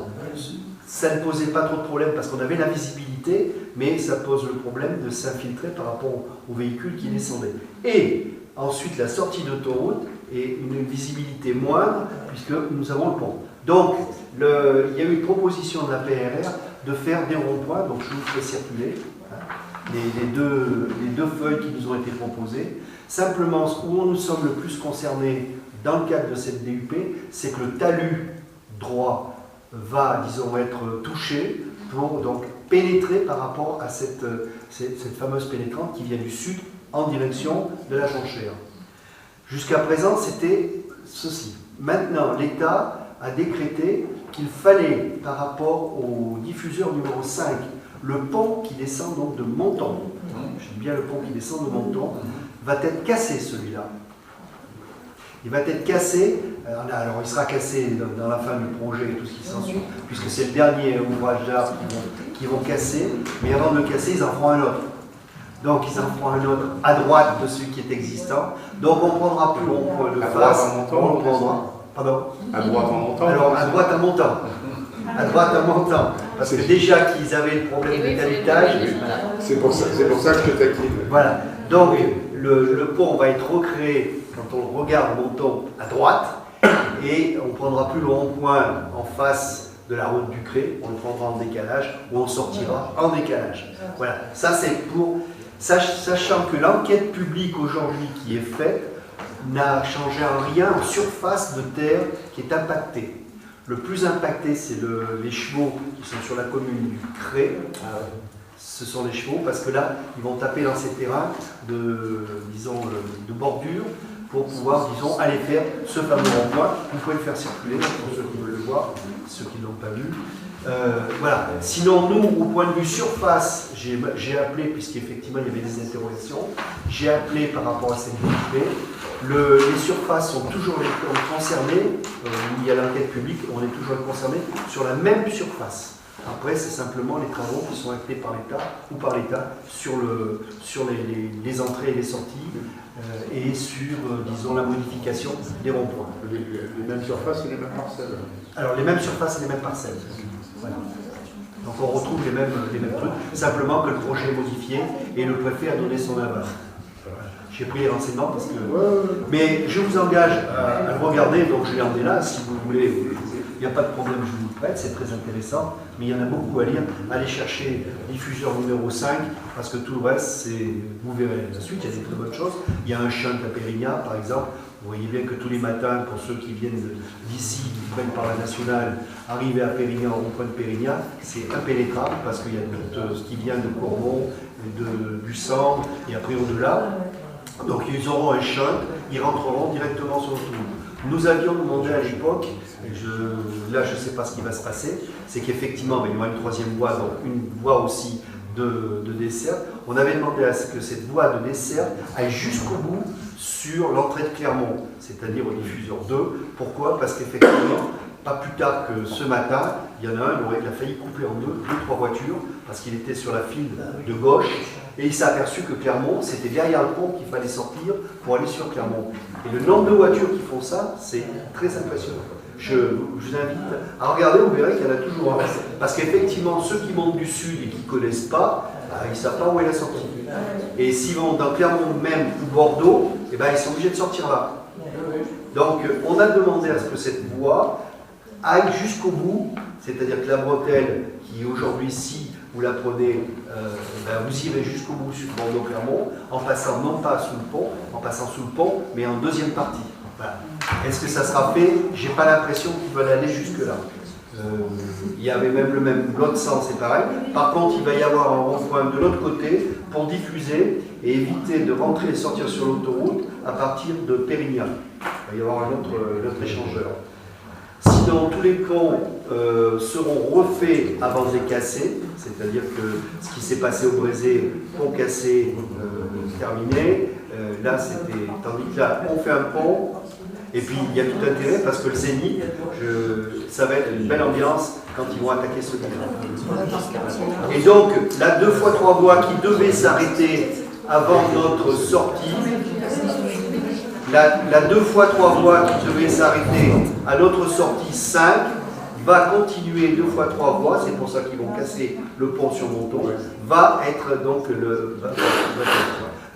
Ça ne posait pas trop de problème parce qu'on avait la visibilité, mais ça pose le problème de s'infiltrer par rapport aux véhicules qui descendaient. Et ensuite, la sortie d'autoroute et une visibilité moindre, puisque nous avons le pont. Donc, il y a eu une proposition de la PRR de faire des ronds-points, donc je vous ferai circuler les deux feuilles qui nous ont été proposées. Simplement, où nous sommes le plus concernés dans le cadre de cette DUP, c'est que le talus droit va, disons, être touché pour donc pénétrer par rapport à cette fameuse pénétrante qui vient du sud en direction de la Jonchère. Jusqu'à présent, c'était ceci. Maintenant, l'État a décrété qu'il fallait, par rapport au diffuseur numéro 5, le pont qui descend donc de Monton, je dis bien le pont qui descend de Monton, va être cassé celui-là. Il va être cassé, alors il sera cassé dans la fin du projet et tout ce qui s'ensuit, puisque c'est le dernier ouvrage d'art qui vont casser, mais avant de le casser, ils en feront un autre. Donc ils en feront un autre à droite de celui qui est existant. Donc on prendra plus rond-point de face, on le prendra. Pardon ? À droite en montant. Alors à droite en montant. À droite en montant. Parce que déjà qu'ils avaient le problème de qualitage. C'est pour ça que je te taquine. Voilà. Donc le pont va être recréé quand on regarde Monton à droite. Et on prendra plus le rond-point en face de la route du Cré. On le prendra en décalage ou on sortira en décalage. Voilà. Ça c'est pour. Sachant que l'enquête publique aujourd'hui qui est faite n'a changé en rien en surface de terre qui est impactée. Le plus impacté, c'est les chevaux qui sont sur la commune du Cré. Ce sont les chevaux parce que là, ils vont taper dans ces terrains de bordure pour pouvoir, disons, aller faire ce fameux rond-point. Vous pouvez le faire circuler pour ceux qui veulent le voir, ceux qui ne l'ont pas vu. Voilà. Sinon, nous, au point de vue surface, j'ai appelé, puisqu'effectivement il y avait des interrogations, j'ai appelé par rapport à cette DUP. Les surfaces sont toujours concernées, il y a l'enquête publique, on est toujours concernés sur la même surface. Après, c'est simplement les travaux qui sont actés par l'État ou par l'État sur les entrées et les sorties et sur, disons, la modification des ronds-points. Les mêmes surfaces et les mêmes parcelles. Alors, les mêmes surfaces et les mêmes parcelles. Voilà. Donc, on retrouve les mêmes trucs, simplement que le projet est modifié et le préfet a donné son aval. J'ai pris les renseignements parce que... Mais je vous engage à le regarder, donc je l'ai là, si vous voulez, il n'y a pas de problème, je vous le prête, c'est très intéressant, mais il y en a beaucoup à lire. Allez chercher diffuseur numéro 5, parce que tout le reste, vous verrez la suite, il y a des très bonnes choses. Il y a un shunt à Pérignat, par exemple. Vous voyez bien que tous les matins, pour ceux qui viennent d'ici, qui prennent par la nationale, arriver à Pérignat, au rond-point de Pérignat, c'est impénétrable, parce qu'il y a tout ce qui vient de Courmont, du Sang, et après au-delà. Donc ils auront un shunt, ils rentreront directement sur l'autoroute. Nous avions demandé à l'époque, là je ne sais pas ce qui va se passer, c'est qu'effectivement il y aura une troisième voie, donc une voie aussi de desserte. On avait demandé à ce que cette voie de desserte aille jusqu'au bout sur l'entrée de Clermont, c'est-à-dire au diffuseur 2. Pourquoi? Parce qu'effectivement, pas plus tard que ce matin, il y en a un, il a failli couper en deux, trois voitures, parce qu'il était sur la file de gauche, et il s'est aperçu que Clermont, c'était derrière le pont qu'il fallait sortir pour aller sur Clermont. Et le nombre de voitures qui font ça, c'est très impressionnant. Je vous invite à regarder, vous verrez qu'il y en a toujours un. Parce qu'effectivement, ceux qui montent du sud et qui ne connaissent pas, ils ne savent pas où est la sortie. Et s'ils vont dans Clermont même ou Bordeaux, ils sont obligés de sortir là. Donc, on a demandé à ce que cette voie aille jusqu'au bout, c'est-à-dire que la bretelle, qui aujourd'hui, si vous la prenez, vous irez jusqu'au bout sur Bordeaux-Clermont, en passant non pas sous le pont, en passant sous le pont, mais en deuxième partie. Voilà. Est-ce que ça sera fait? J'ai pas l'impression qu'ils veulent aller jusque-là. Il y avait même l'autre sens, c'est pareil. Par contre, il va y avoir un rond-point de l'autre côté pour diffuser et éviter de rentrer et sortir sur l'autoroute à partir de Pérignat. Il va y avoir un autre échangeur. Sinon, tous les ponts seront refaits avant de les casser, c'est-à-dire que ce qui s'est passé au Brézé, pont cassé, terminé. Là, c'était. Tandis que là, on fait un pont, et puis il y a tout intérêt parce que le Zénith, ça va être une belle ambiance quand ils vont attaquer ce là. Et donc, la 2x3 voies qui devait s'arrêter avant notre sortie. La 2x3 voies qui devait s'arrêter à notre sortie 5 va continuer 2x3 voies, c'est pour ça qu'ils vont casser le pont sur Monton, va être donc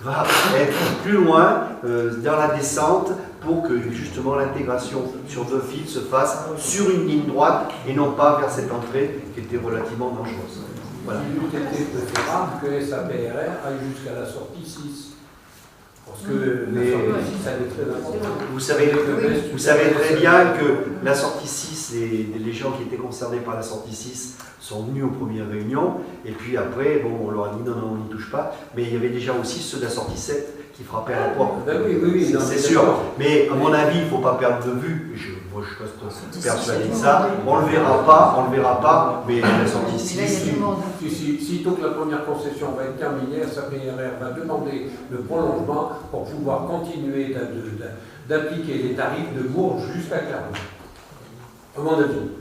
va être plus loin dans la descente pour que justement l'intégration sur deux fils se fasse sur une ligne droite et non pas vers cette entrée qui était relativement dangereuse. Voilà. Il eût été préférable que SAPRR aille jusqu'à la sortie 6. Parce que la sortie 6, elle est très importante. Vous savez très bien que la sortie 6, les gens qui étaient concernés par la sortie 6 sont venus aux premières réunions, et puis après, bon, on leur a dit non, on n'y touche pas, mais il y avait déjà aussi ceux de la sortie 7 qui frappaient à la porte. Oui, c'est sûr. Mais à mon avis, il ne faut pas perdre de vue, moi je reste persuadé de ça, on ne le verra pas, mais la sortie 6... Sitôt que la première concession va être terminée, SAPRR va demander le prolongement pour pouvoir continuer d'appliquer les tarifs de Bourges jusqu'à Clermont. À mon avis.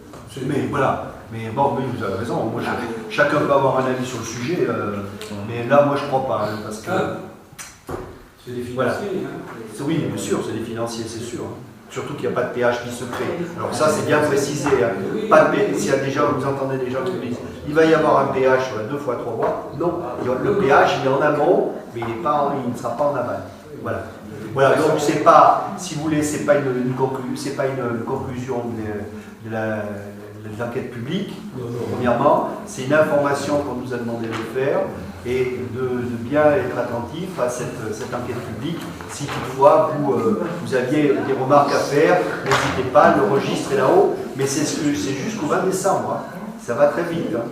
Mais voilà. Mais bon, oui, vous avez raison. Moi, chacun peut avoir un avis sur le sujet, mais là, moi, je ne crois pas, parce que... C'est des financiers, voilà. Oui, bien sûr, c'est des financiers, c'est sûr. Surtout qu'il n'y a pas de péage qui se crée. Alors ça, c'est bien précisé. Pas de péage, s'il y a des gens, vous entendez des gens qui disent il va y avoir un péage sur la 2x3 voies. Non, le péage, il est en amont, mais il ne sera pas en aval. Voilà. Voilà, donc c'est pas, si vous voulez, c'est pas une conclusion de l'enquête publique, premièrement, c'est une information qu'on nous a demandé de faire et de bien être attentif à cette enquête publique. Si toutefois vous aviez des remarques à faire, n'hésitez pas, le registre est là-haut, mais c'est jusqu'au 20 décembre, hein. Ça va très vite, hein,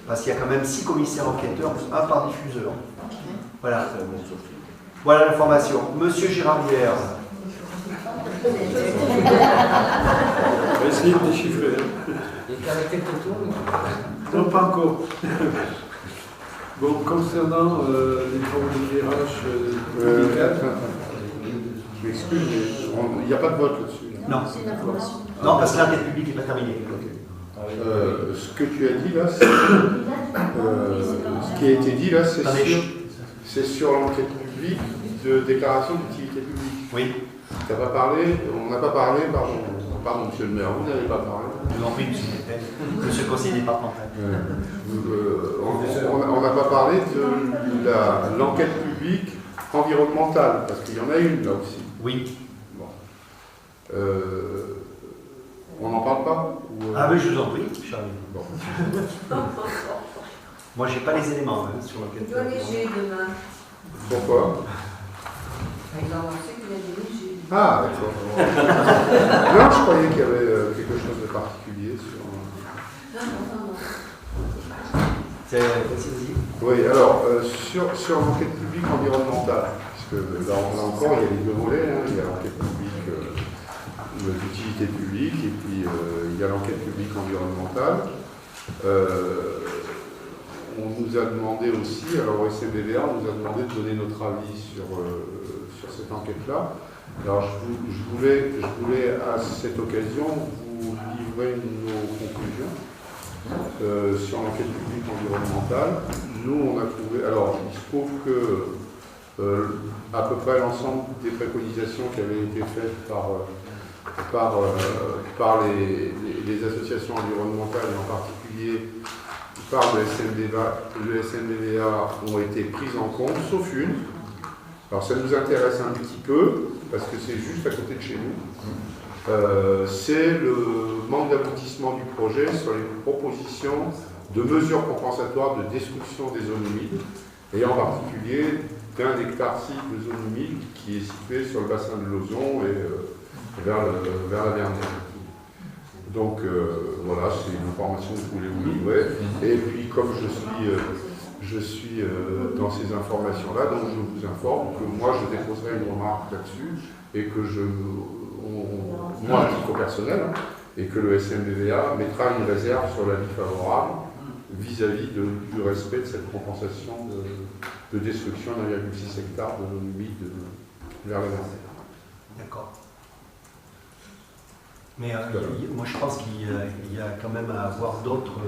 parce qu'il y a quand même 6 commissaires enquêteurs, un par diffuseur. Voilà. Voilà l'information. Monsieur Girardière. On va essayer de déchiffrer. Hein. Les caractères tournent. Non, pas encore. Bon, concernant les travaux d'éclairage public, je m'excuse, mais il n'y a pas de vote là-dessus. Non. Non, parce que l'enquête publique n'est pas terminée. Ce que tu as dit là, ce qui a été dit là, c'est sur l'enquête publique de déclaration d'utilité publique. Oui. T'as pas parlé, on n'a pas parlé, pardon monsieur le maire, vous n'avez pas parlé. Je vous en prie, monsieur le conseiller départemental. On n'a pas parlé de l'enquête publique environnementale, parce qu'il y en a une là aussi. Oui. Bon. On n'en parle pas Ah oui, je vous en prie, Charlie. Bon. Moi, j'ai pas les éléments sur l'enquête. Il doit léger demain. Pourquoi? Il a annoncé qu'il y a des légers. Ah, d'accord. Non, je croyais qu'il y avait quelque chose de particulier sur... Non. Vas-y. Oui, alors, sur l'enquête publique environnementale, puisque là encore, il y a les deux volets, hein, il y a l'enquête publique d'utilité publique, et puis il y a l'enquête publique environnementale. On nous a demandé aussi, alors au SMBVA, on nous a demandé de donner notre avis sur cette enquête-là. Alors je voulais à cette occasion vous livrer nos conclusions sur l'enquête publique environnementale. Nous, on a trouvé, alors il se trouve que à peu près l'ensemble des préconisations qui avaient été faites par les associations environnementales et en particulier par le SMBVA ont été prises en compte, sauf une. Alors ça nous intéresse un petit peu, parce que c'est juste à côté de chez nous. C'est le manque d'aboutissement du projet sur les propositions de mesures compensatoires de destruction des zones humides, et en particulier d'un hectare 6 de zone humide qui est situé sur le bassin de l'Ozon et vers la Vernière. Donc voilà, c'est une information que je voulais vous livrer. Et puis comme je suis dans ces informations-là, donc je vous informe que moi je déposerai une remarque là-dessus et que moi à titre personnel, et que le SMBVA mettra une réserve sur l'avis favorable vis-à-vis du respect de cette compensation de destruction d'1,6 hectare de zone humide vers la Vernière. D'accord. Mais moi je pense qu'il y a quand même à avoir d'autres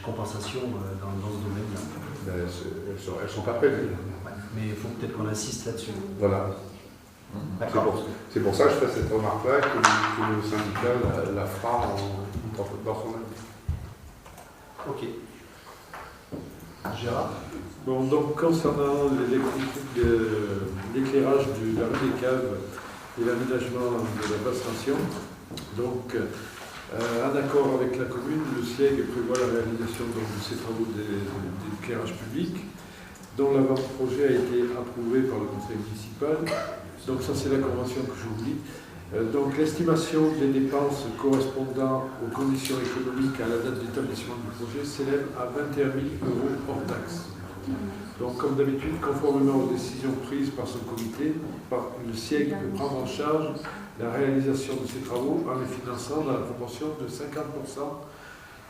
compensations dans ce domaine-là. Ben, elles ne sont pas prévues. Ouais, mais il faut peut-être qu'on insiste là-dessus. Voilà. C'est pour ça que je fais cette remarque-là et que le syndicat la fera dans son avis. Ok. Gérard? Bon, donc concernant l'éclairage de la rue des Caves et l'aménagement de la basse tension, donc en accord avec la commune, le SIEG prévoit la réalisation de ces travaux d'éclairage public, dont l'avant-projet a été approuvé par le conseil municipal. Donc ça c'est la convention que je vous lis. Donc l'estimation des dépenses correspondant aux conditions économiques à la date d'établissement du projet s'élève à 21 000 € hors taxe. Donc comme d'habitude, conformément aux décisions prises par son comité, le SIEG peut prendre en charge la réalisation de ces travaux en les finançant dans la proportion de 50%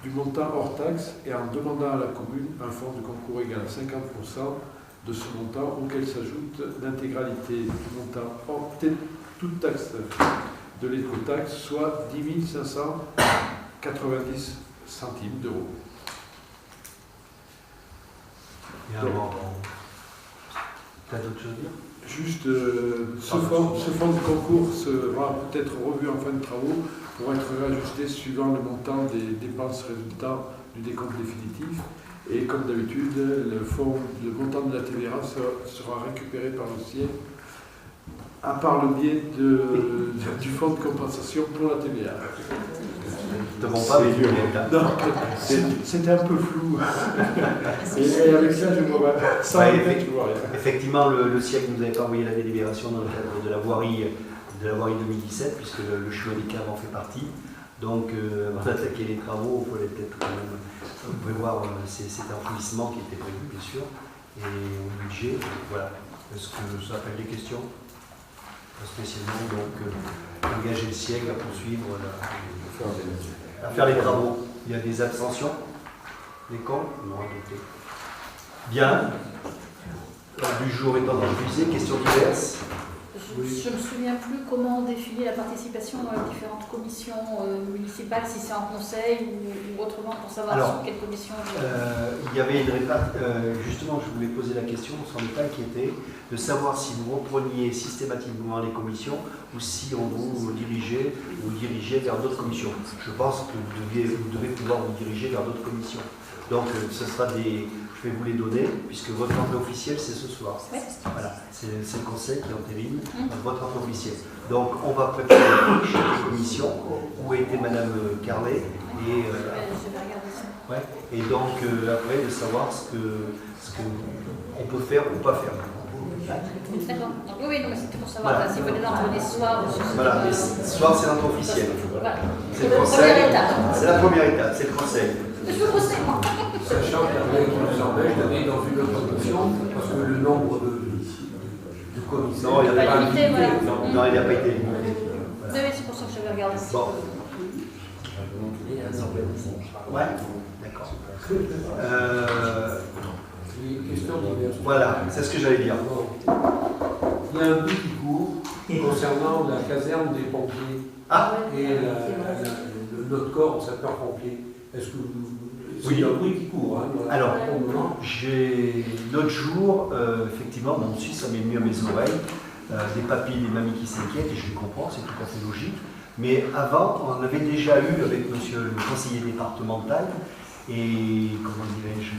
du montant hors taxe et en demandant à la commune un fonds de concours égal à 50% de ce montant auquel s'ajoute l'intégralité du montant hors toute taxe de l'écotaxe, soit 10 590 centimes d'euros. Tu as d'autres choses à dire? Juste, ce fonds de concours sera peut-être revu en fin de travaux pour être réajusté suivant le montant des dépenses résultant du décompte définitif. Et comme d'habitude, le montant de la TVA sera récupéré par le SIEG à part le biais du fonds de compensation pour la TVA. C'était un peu flou. Et avec ça, je vois rien. Effectivement, le SIEG nous avait pas envoyé la délibération dans le cadre de la voirie 2017, puisque le chemin des caves en fait partie. Donc, avant d'attaquer les travaux, il fallait peut-être quand même prévoir cet enfouissement qui était prévu, bien sûr, et au budget. Voilà. Est-ce que ça appelle des questions? spécialement donc engager le siège à poursuivre, à faire les travaux. Il y a des abstentions? Des comptes? Non, adopté. Bien. L'ordre du jour étant refusé, questions diverses. Je ne me souviens plus comment définir la participation dans les différentes commissions municipales, si c'est en conseil ou autrement, pour savoir sur quelle commission. Il y avait une justement, je voulais poser la question, on s'en est pas inquiété, de savoir si vous repreniez systématiquement les commissions ou si on vous dirigeait vers d'autres commissions. Je pense que vous devez pouvoir vous diriger vers d'autres commissions. Donc, ce sera je vais vous les donner, puisque votre entrée officielle, c'est ce soir. Oui. Voilà, c'est le conseil qui entérine votre entrée officielle. Donc, on va préparer chaque commission, où était Madame Carlet, et donc, après, de savoir ce qu'on peut faire ou pas faire. D'accord. Oui, non, mais c'était pour savoir si vous voulez l'entrée des soirs. Voilà, mais ce soir, c'est l'entrée officielle. Voilà. C'est le conseil. C'est la première étape, c'est le conseil. Sachant qu'il y a qui nous empêche d'aller dans une autre commission, parce que le nombre de commissaires. Non, il n'a pas été. Non, il n'a pas été. Oui, c'est pour ça que j'avais regardé. Bon. Ouais, d'accord. Voilà, c'est ce que j'allais dire. Il y a un petit cours concernant la caserne des pompiers et notre corps sapeur-pompier. Est-ce que oui, il y a un bruit qui court. Alors, l'autre jour, effectivement, mon Suisse, ça m'est mis à mes oreilles, des papis, des mamies qui s'inquiètent, et je les comprends, c'est tout à fait logique. Mais avant, on avait déjà eu, avec monsieur le conseiller départemental, et comment dirais-je,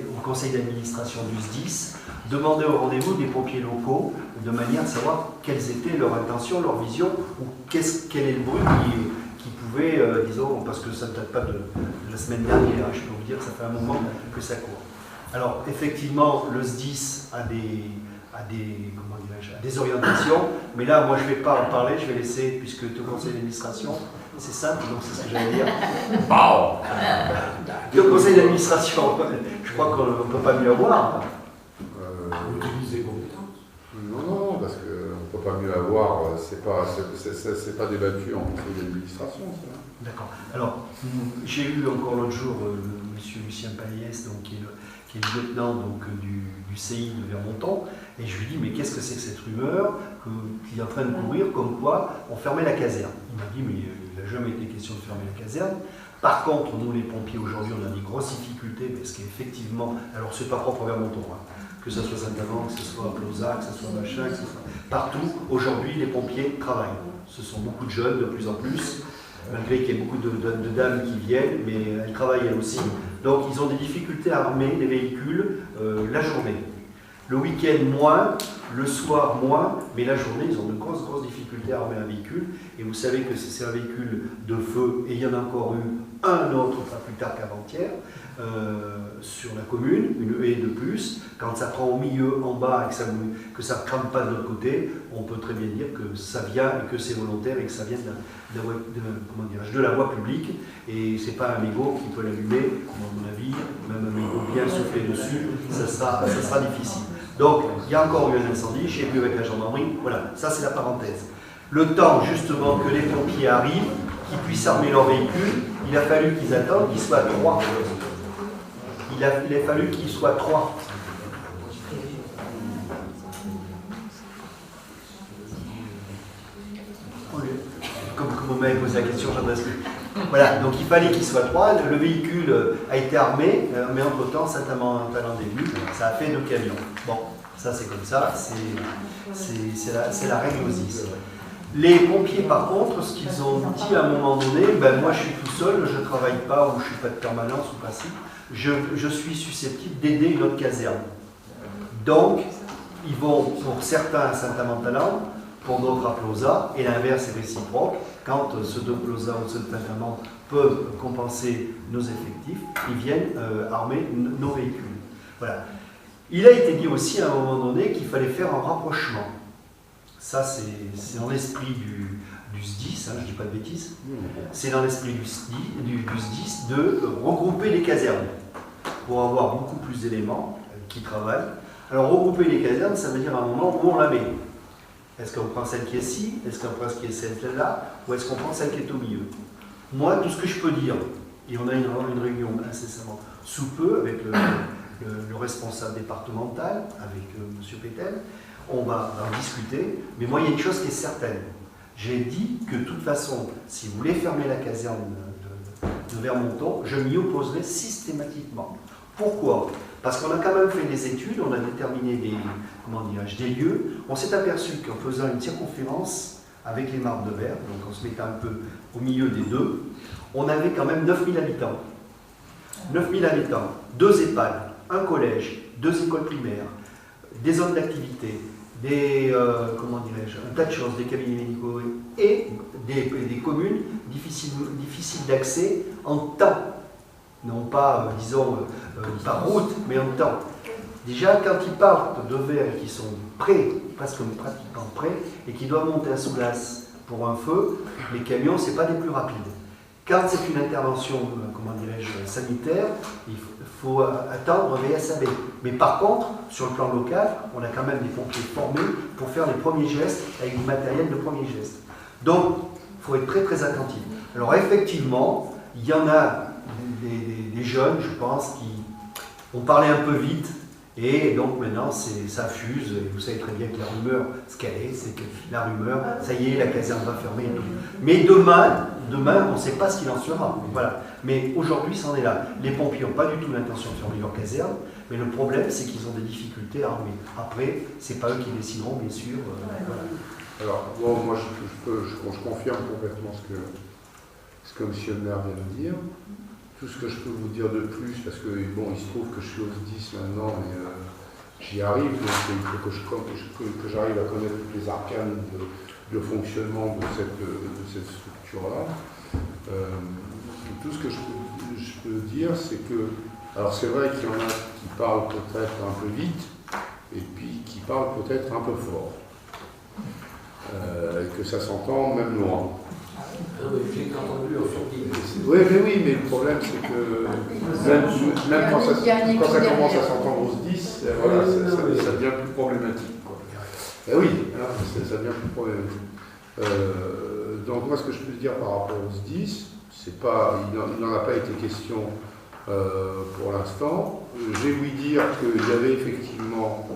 au conseil d'administration du SDIS, demander au rendez-vous des pompiers locaux de manière à savoir quelles étaient leurs intentions, leur vision, ou quel est le bruit qui pouvait, disons, parce que ça ne date pas de la semaine dernière, je peux vous dire que ça fait un moment que ça court. Alors, effectivement, le SDIS a des orientations, mais là, moi, je ne vais pas en parler, je vais laisser, puisque le conseil d'administration, c'est simple, donc c'est ce que j'allais dire. Le conseil d'administration, je crois qu'on ne peut pas mieux avoir. Utiliser compétences. Non, parce qu'on ne peut pas mieux avoir, c'est pas débattu en conseil d'administration. D'accord. Alors, j'ai eu encore l'autre jour M. Lucien Paliès, donc, qui est le lieutenant donc, du CI de Vermonton, et je lui dis, mais qu'est-ce que c'est que cette rumeur qui est en train de courir, comme quoi on fermait la caserne? Il m'a dit, mais il n'a jamais été question de fermer la caserne. Par contre, nous les pompiers aujourd'hui, on a des grosses difficultés, parce qu'effectivement, alors c'est pas propre à Vermonton, que ce soit Saint-Amand, que ce soit Plausac, que ce soit machin, que ce soit partout, aujourd'hui les pompiers travaillent. Ce sont beaucoup de jeunes, de plus en plus, malgré qu'il y ait beaucoup de dames qui viennent, mais elles travaillent elles aussi. Donc ils ont des difficultés à armer les véhicules la journée. Le week-end moins, le soir moins, mais la journée ils ont de grosses difficultés à armer un véhicule. Et vous savez que c'est un véhicule de feu, et il y en a encore eu un autre, pas plus tard qu'avant-hier, sur la commune, une haie de plus. Quand ça prend au milieu, en bas, et que ça ne crame pas de l'autre côté, on peut très bien dire que ça vient et que c'est volontaire et que ça vient de la voie publique. Et ce n'est pas un mégot qui peut l'allumer, à mon avis, même un mégot bien soufflé dessus, ça sera difficile. Donc, il y a encore eu un incendie, j'ai vu avec la gendarmerie, voilà, ça c'est la parenthèse. Le temps justement que les pompiers arrivent, qu'ils puissent armer leur véhicule, il a fallu qu'ils attendent qu'ils soient 3. Il a fallu qu'ils soient 3. Comme vous m'avez posé la question, j'adresse plus. Voilà, donc il fallait qu'ils soient 3. Le véhicule a été armé, mais entre-temps, Saint-Amand début, ça a fait 2 camions. Bon, ça c'est comme ça, c'est la règle aux is. Les pompiers, par contre, ce qu'ils ont dit à un moment donné, ben moi je suis tout seul, je ne travaille pas ou je ne suis pas de permanence ou passif, je suis susceptible d'aider une autre caserne. Donc, ils vont pour certains à Saint-Amand-Talent, pour d'autres à Plausac, et l'inverse est réciproque. Quand ceux de Plausac ou ceux de Saint-Amand peuvent compenser nos effectifs, ils viennent armer nos véhicules. Voilà. Il a été dit aussi à un moment donné qu'il fallait faire un rapprochement. Ça, c'est dans l'esprit du SDIS, je ne dis pas de bêtises, c'est dans l'esprit du SDIS de regrouper les casernes pour avoir beaucoup plus d'éléments qui travaillent. Alors, regrouper les casernes, ça veut dire à un moment où on la met. Est-ce qu'on prend celle qui est ci? Est-ce qu'on prend celle qui est celle-là? Ou est-ce qu'on prend celle qui est au milieu? Moi, tout ce que je peux dire, et on a une réunion incessamment sous peu avec le responsable départemental, avec M. Pétel, on va en discuter, mais moi, il y a une chose qui est certaine. J'ai dit que de toute façon, si vous voulez fermer la caserne de Vermonton, je m'y opposerai systématiquement. Pourquoi? Parce qu'on a quand même fait des études, on a déterminé des lieux. On s'est aperçu qu'en faisant une circonférence avec les Martres de Verre, donc en se mettant un peu au milieu des deux, on avait quand même 9000 habitants. 9000 habitants, 2 EHPAD, un collège, 2 écoles primaires, des zones d'activité, un tas de choses, des cabinets médicaux et des communes difficiles d'accès en temps. Non pas, par route, mais en temps. Déjà, quand ils partent de Verre et qu'ils sont prêts, presque pratiquement prêts, et qu'ils doivent monter à Soulas pour un feu, les camions, ce n'est pas des plus rapides. Quand c'est une intervention, sanitaire, il faut attendre VSAB. Mais par contre, sur le plan local, on a quand même des pompiers formés pour faire les premiers gestes avec du matériel de premiers gestes. Donc, il faut être très très attentif. Alors effectivement, il y en a des jeunes, je pense, qui ont parlé un peu vite, et donc maintenant ça fuse, et vous savez très bien que la rumeur, ce qu'elle est, c'est que la rumeur, ça y est, la caserne va fermer et tout. Mais demain on ne sait pas ce qu'il en sera. Voilà. Mais aujourd'hui, c'en est là. Les pompiers n'ont pas du tout l'intention de fermer leur caserne, mais le problème, c'est qu'ils ont des difficultés à armer. Après, ce n'est pas eux qui décideront, bien sûr. Voilà. Alors, bon, moi, je confirme complètement ce que M. le maire vient de dire. Tout ce que je peux vous dire de plus, parce que, bon, il se trouve que je suis au SDIS maintenant, mais j'y arrive, donc il faut que j'arrive à connaître toutes les arcanes de fonctionnement de cette structure-là. Tout ce que je peux dire, c'est que, alors c'est vrai qu'il y en a qui parlent peut-être un peu vite, et puis qui parlent peut-être un peu fort, et que ça s'entend même loin. J'ai entendu Oui, mais le problème, c'est que même quand ça commence à s'entendre au SDIS, voilà, ça devient plus problématique. Quoi. Oui, ça devient plus problématique. Donc moi, ce que je peux dire par rapport au SDIS, c'est pas, il n'en a pas été question pour l'instant. J'ai ouï dire qu'il y avait effectivement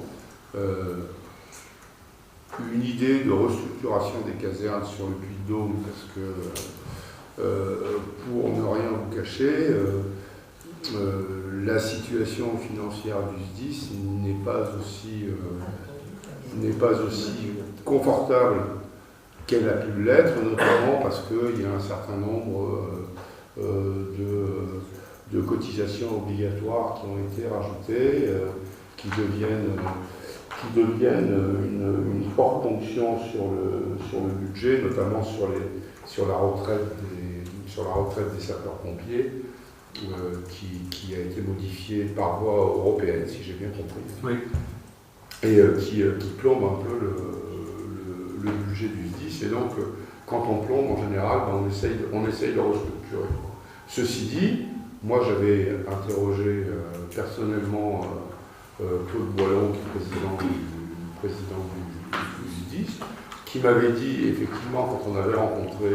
une idée de restructuration des casernes sur le Puy-de-Dôme, parce que, pour ne rien vous cacher, la situation financière du SDIS n'est pas aussi confortable qu'elle a pu l'être, notamment parce qu'il y a un certain nombre de cotisations obligatoires qui ont été rajoutées, qui deviennent une forte ponction sur le budget, notamment sur la retraite des sapeurs-pompiers, qui a été modifiée par voie européenne, si j'ai bien compris. Oui. Et qui plombe un peu le budget du SDIS. Et donc, quand on plombe, en général, on essaye de restructurer. Ceci dit, moi j'avais interrogé personnellement Claude Boilon, qui est président du SDIS, qui m'avait dit, effectivement, quand on avait rencontré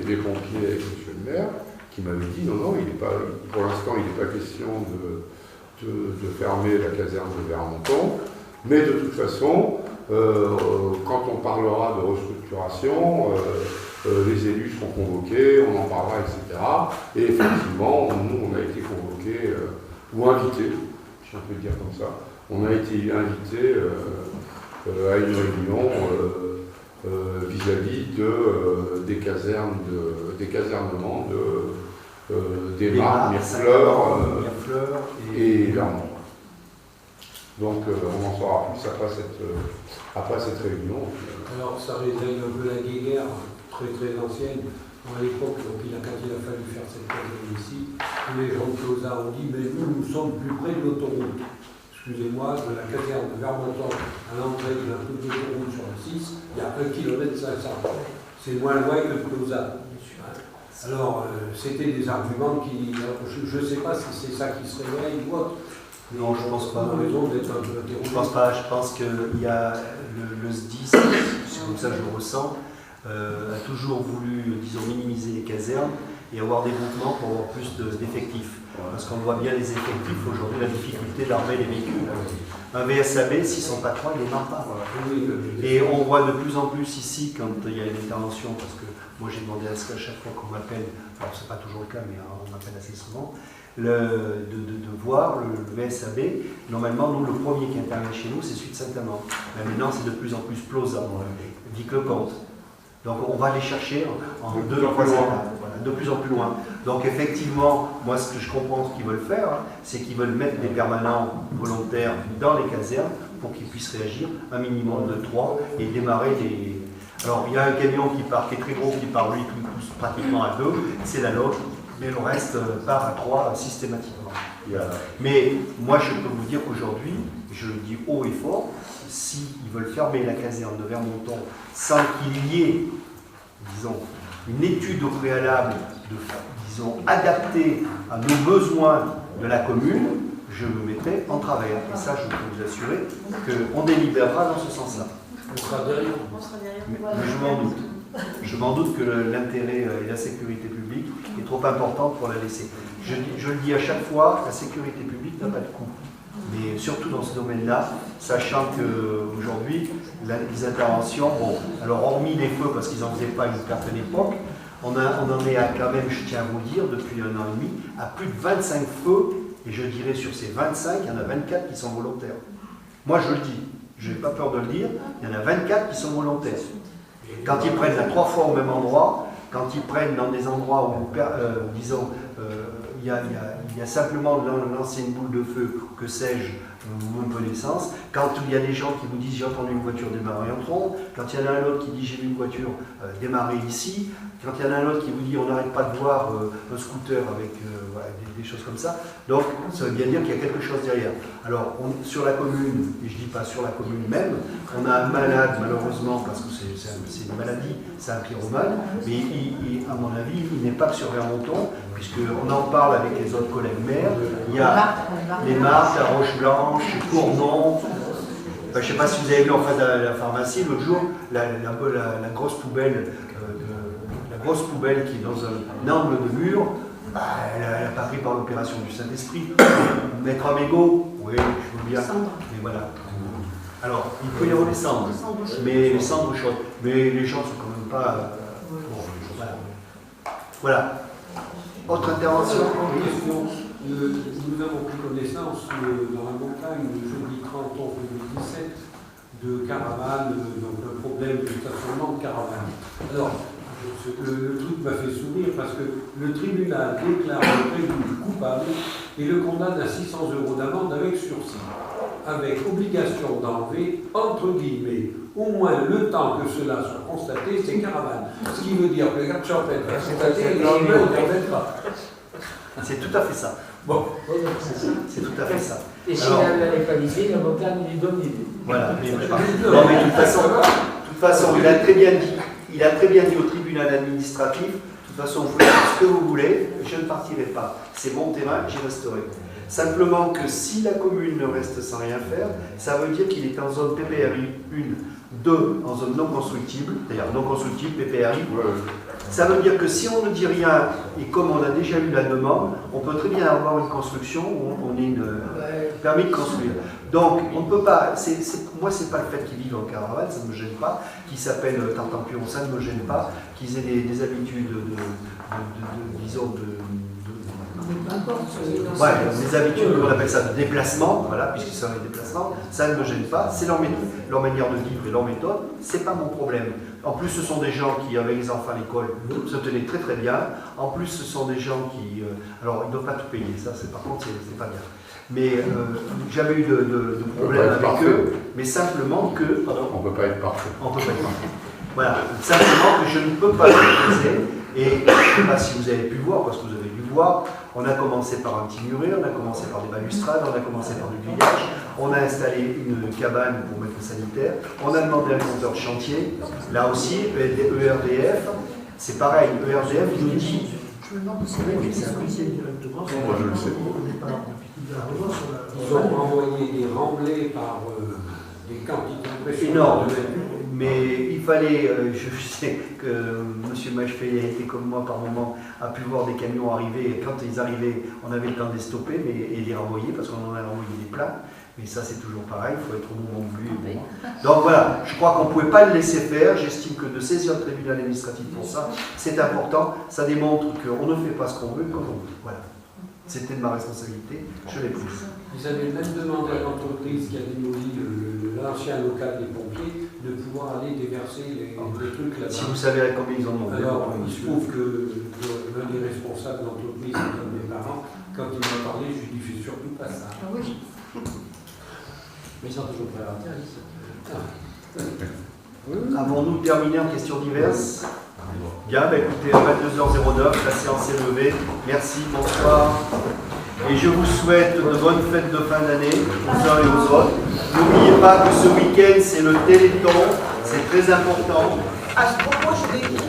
les pompiers avec M. le maire, qui m'avait dit non, pour l'instant, il n'est pas question de fermer la caserne de Vermonton, mais de toute façon, quand on parlera de restructuration, les élus seront convoqués, on en parlera, etc. Et effectivement, nous, on a été convoqués, ou invités, si on peut dire comme ça, on a été invités à une réunion vis-à-vis des casernements des Martres, Mirefleurs et Vermonton. Donc on en saura plus après cette réunion. Alors ça réveille un peu la guéguerre très très ancienne. À l'époque, quand il a fallu faire cette caserne ici, les gens de Closa ont dit mais nous sommes plus près de l'autoroute. Excusez-moi, de la caserne de Vermonton à l'entrée de l'autoroute sur le 6, il y a 1,5 km. C'est moins loin que Closa. Alors, c'était des arguments qui... je ne sais pas si c'est ça qui se réveille ou autre. Non, je pense pas. Raison d'être un peu Je pense pas. Je pense qu'il y a le SDIS, c'est comme ça que je le ressens, a toujours voulu, disons, minimiser les casernes et avoir des groupements pour avoir plus d'effectifs. Parce qu'on voit bien les effectifs aujourd'hui, la difficulté d'armer les véhicules. Un VSAB, s'ils ne sont pas trois, il ne les marre pas. Et on voit de plus en plus ici, quand il y a une intervention, parce que moi j'ai demandé à ce qu'à chaque fois qu'on m'appelle, alors c'est pas toujours le cas, mais on m'appelle assez souvent, de voir le VSAB. Normalement, nous, le premier qui intervient chez nous, c'est celui de Saint-Amand. Mais maintenant, c'est de plus en plus Ploza, Vic-le-Comte. Donc on va les chercher en 2-3 ans, voilà, de plus en plus loin. Donc effectivement, moi ce que je comprends qu'ils veulent faire, c'est qu'ils veulent mettre des permanents volontaires dans les casernes pour qu'ils puissent réagir, un minimum de 3, et démarrer des... Alors il y a un camion qui part, qui est très gros, qui part lui tous pratiquement à 2, c'est la nôtre, mais le reste part à 3 systématiquement. Mais moi je peux vous dire qu'aujourd'hui, je le dis haut et fort, s'ils veulent fermer la caserne de Vermonton sans qu'il y ait, disons, une étude au préalable, disons, adaptée à nos besoins de la commune, je me mettrai en travers. Et ça, je peux vous assurer qu'on délibérera dans ce sens-là. On sera derrière. Mais je m'en doute. Je m'en doute que l'intérêt et la sécurité publique est trop importante pour la laisser. Je le dis à chaque fois, la sécurité publique n'a pas de coût. Mais surtout dans ce domaine-là, sachant qu'aujourd'hui, les interventions, bon, alors hormis les feux, parce qu'ils n'en faisaient pas à une certaine époque, on en est à quand même, je tiens à vous dire, depuis 1 an et demi, à plus de 25 feux, et je dirais sur ces 25, il y en a 24 qui sont volontaires. Moi je le dis, je n'ai pas peur de le dire, il y en a 24 qui sont volontaires. Quand ils prennent la 3 fois au même endroit, quand ils prennent dans des endroits où, disons, il y a simplement lancer une boule de feu, que sais-je, ou un peu d'essence. Quand il y a des gens qui vous disent j'ai entendu une voiture démarrer en trombe, quand il y en a un autre qui dit j'ai vu une voiture démarrer ici, quand il y en a un autre qui vous dit on n'arrête pas de voir un scooter avec voilà, des choses comme ça, donc ça veut bien dire qu'il y a quelque chose derrière. Alors sur la commune, et je ne dis pas sur la commune même, on a un malade malheureusement, parce que c'est une maladie, c'est un pyromane, mais à mon avis il n'est pas que sur Vermonton, puisqu'on en parle avec les autres collègues maires, il y a les Marques, la Roche-Blanche, Cournon. Je ne sais pas si vous avez vu en face de la pharmacie, l'autre jour, la grosse poubelle, qui est dans un angle de mur, elle n'a pas pris par l'opération du Saint-Esprit. Mettre un mégot, oui, je veux bien, mais voilà. Alors, il peut y avoir des cendres, mais les cendres chaudes. Mais les gens ne sont quand même pas... bon, voilà. Autre intervention? Nous avons pris connaissance dans la montagne le jeudi 30 octobre 2017 de caravanes, donc un problème de stationnement de caravanes. Alors, le truc m'a fait sourire parce que le tribunal déclare le prévenu coupable et le condamne à 600 € d'amende avec sursis, avec obligation d'enlever, entre guillemets, au moins le temps que cela soit constaté, ces caravanes. Ce qui veut dire que les gardes champêtres va constater et les immeubles ne reviennent pas. C'est tout à fait ça. Bon, c'est tout à fait ça. Et si on l'a localisé, la montagne lui donne l'idée. Voilà. Non, mais de toute façon, il a très bien dit au tribunal administratif, de toute façon, vous pouvez faire ce que vous voulez, je ne partirai pas. C'est mon terrain, j'y resterai. Simplement que si la commune ne reste sans rien faire, ça veut dire qu'il est en zone PPRI 1, 2 en zone non constructible, c'est-à-dire non constructible, PPRI. Ça veut dire que si on ne dit rien, et comme on a déjà eu la demande, on peut très bien avoir une construction où on ait une permis de construire. Donc, on ne peut pas, moi, c'est pas le fait qu'ils vivent en caravane, ça ne me gêne pas, qu'ils s'appellent Tartampion, ça ne me gêne pas, qu'ils aient des habitudes disons, ouais, des habitudes, on appelle ça de déplacement, voilà, puisqu'ils sont des déplacements, ça ne me gêne pas, c'est leur manière de vivre et leur méthode, c'est pas mon problème. En plus, ce sont des gens qui, avec les enfants à l'école, se tenaient très très bien. En plus, ce sont des gens qui, alors ils ne doivent pas tout payer, ça, par contre, c'est pas bien. Mais j'avais eu de problèmes avec eux, mais simplement que... Pardon, on ne peut pas être parfait. On peut pas être parfait. Voilà, simplement que je ne peux pas l'utiliser. Et je ne sais pas si vous avez pu voir, parce que vous avez dû voir, on a commencé par un petit muret, on a commencé par des balustrades, on a commencé par du grillage, on a installé une cabane pour mettre le sanitaire, on a demandé un compteur de chantier, là aussi, ERDF, c'est pareil, ERDF nous dit... Je me demande si c'est un conseil directement. Moi je le sais. Il y a un remords sur la. Ils ont envoyé des remblais par des quantités impressionnantes Énorme. de véhicules. Mais il fallait, je sais que M. Machefei, était comme moi par moment, a pu voir des camions arriver, et quand ils arrivaient, on avait le temps de les stopper et les renvoyer, parce qu'on en a renvoyé des pleins. Mais ça, c'est toujours pareil, il faut être au moment voulu. Donc voilà, je crois qu'on ne pouvait pas le laisser faire. J'estime que de saisir le tribunal administratif pour ça, c'est important. Ça démontre qu'on ne fait pas ce qu'on veut quand on veut. Voilà. C'était de ma responsabilité, je l'ai prise. Ils avaient même demandé à l'entreprise qui a démoli l'ancien local des pompiers de pouvoir aller déverser les trucs là-bas. Si vous savez à combien ils en ont. Alors, il se trouve que l'un des responsables de l'entreprise, un de mes parents, quand il m'a parlé, je lui ai dit, fais surtout pas ça. Ah oui. Mais ils sont toujours prêts à l'intérieur. Avons-nous terminé en questions diverses? Bien, écoutez, à 22h09, la séance est levée. Merci, bonsoir. Et je vous souhaite de bonnes fêtes de fin d'année, aux uns et aux autres. N'oubliez pas que ce week-end, c'est le Téléthon, c'est très important. À ce propos, je vais dire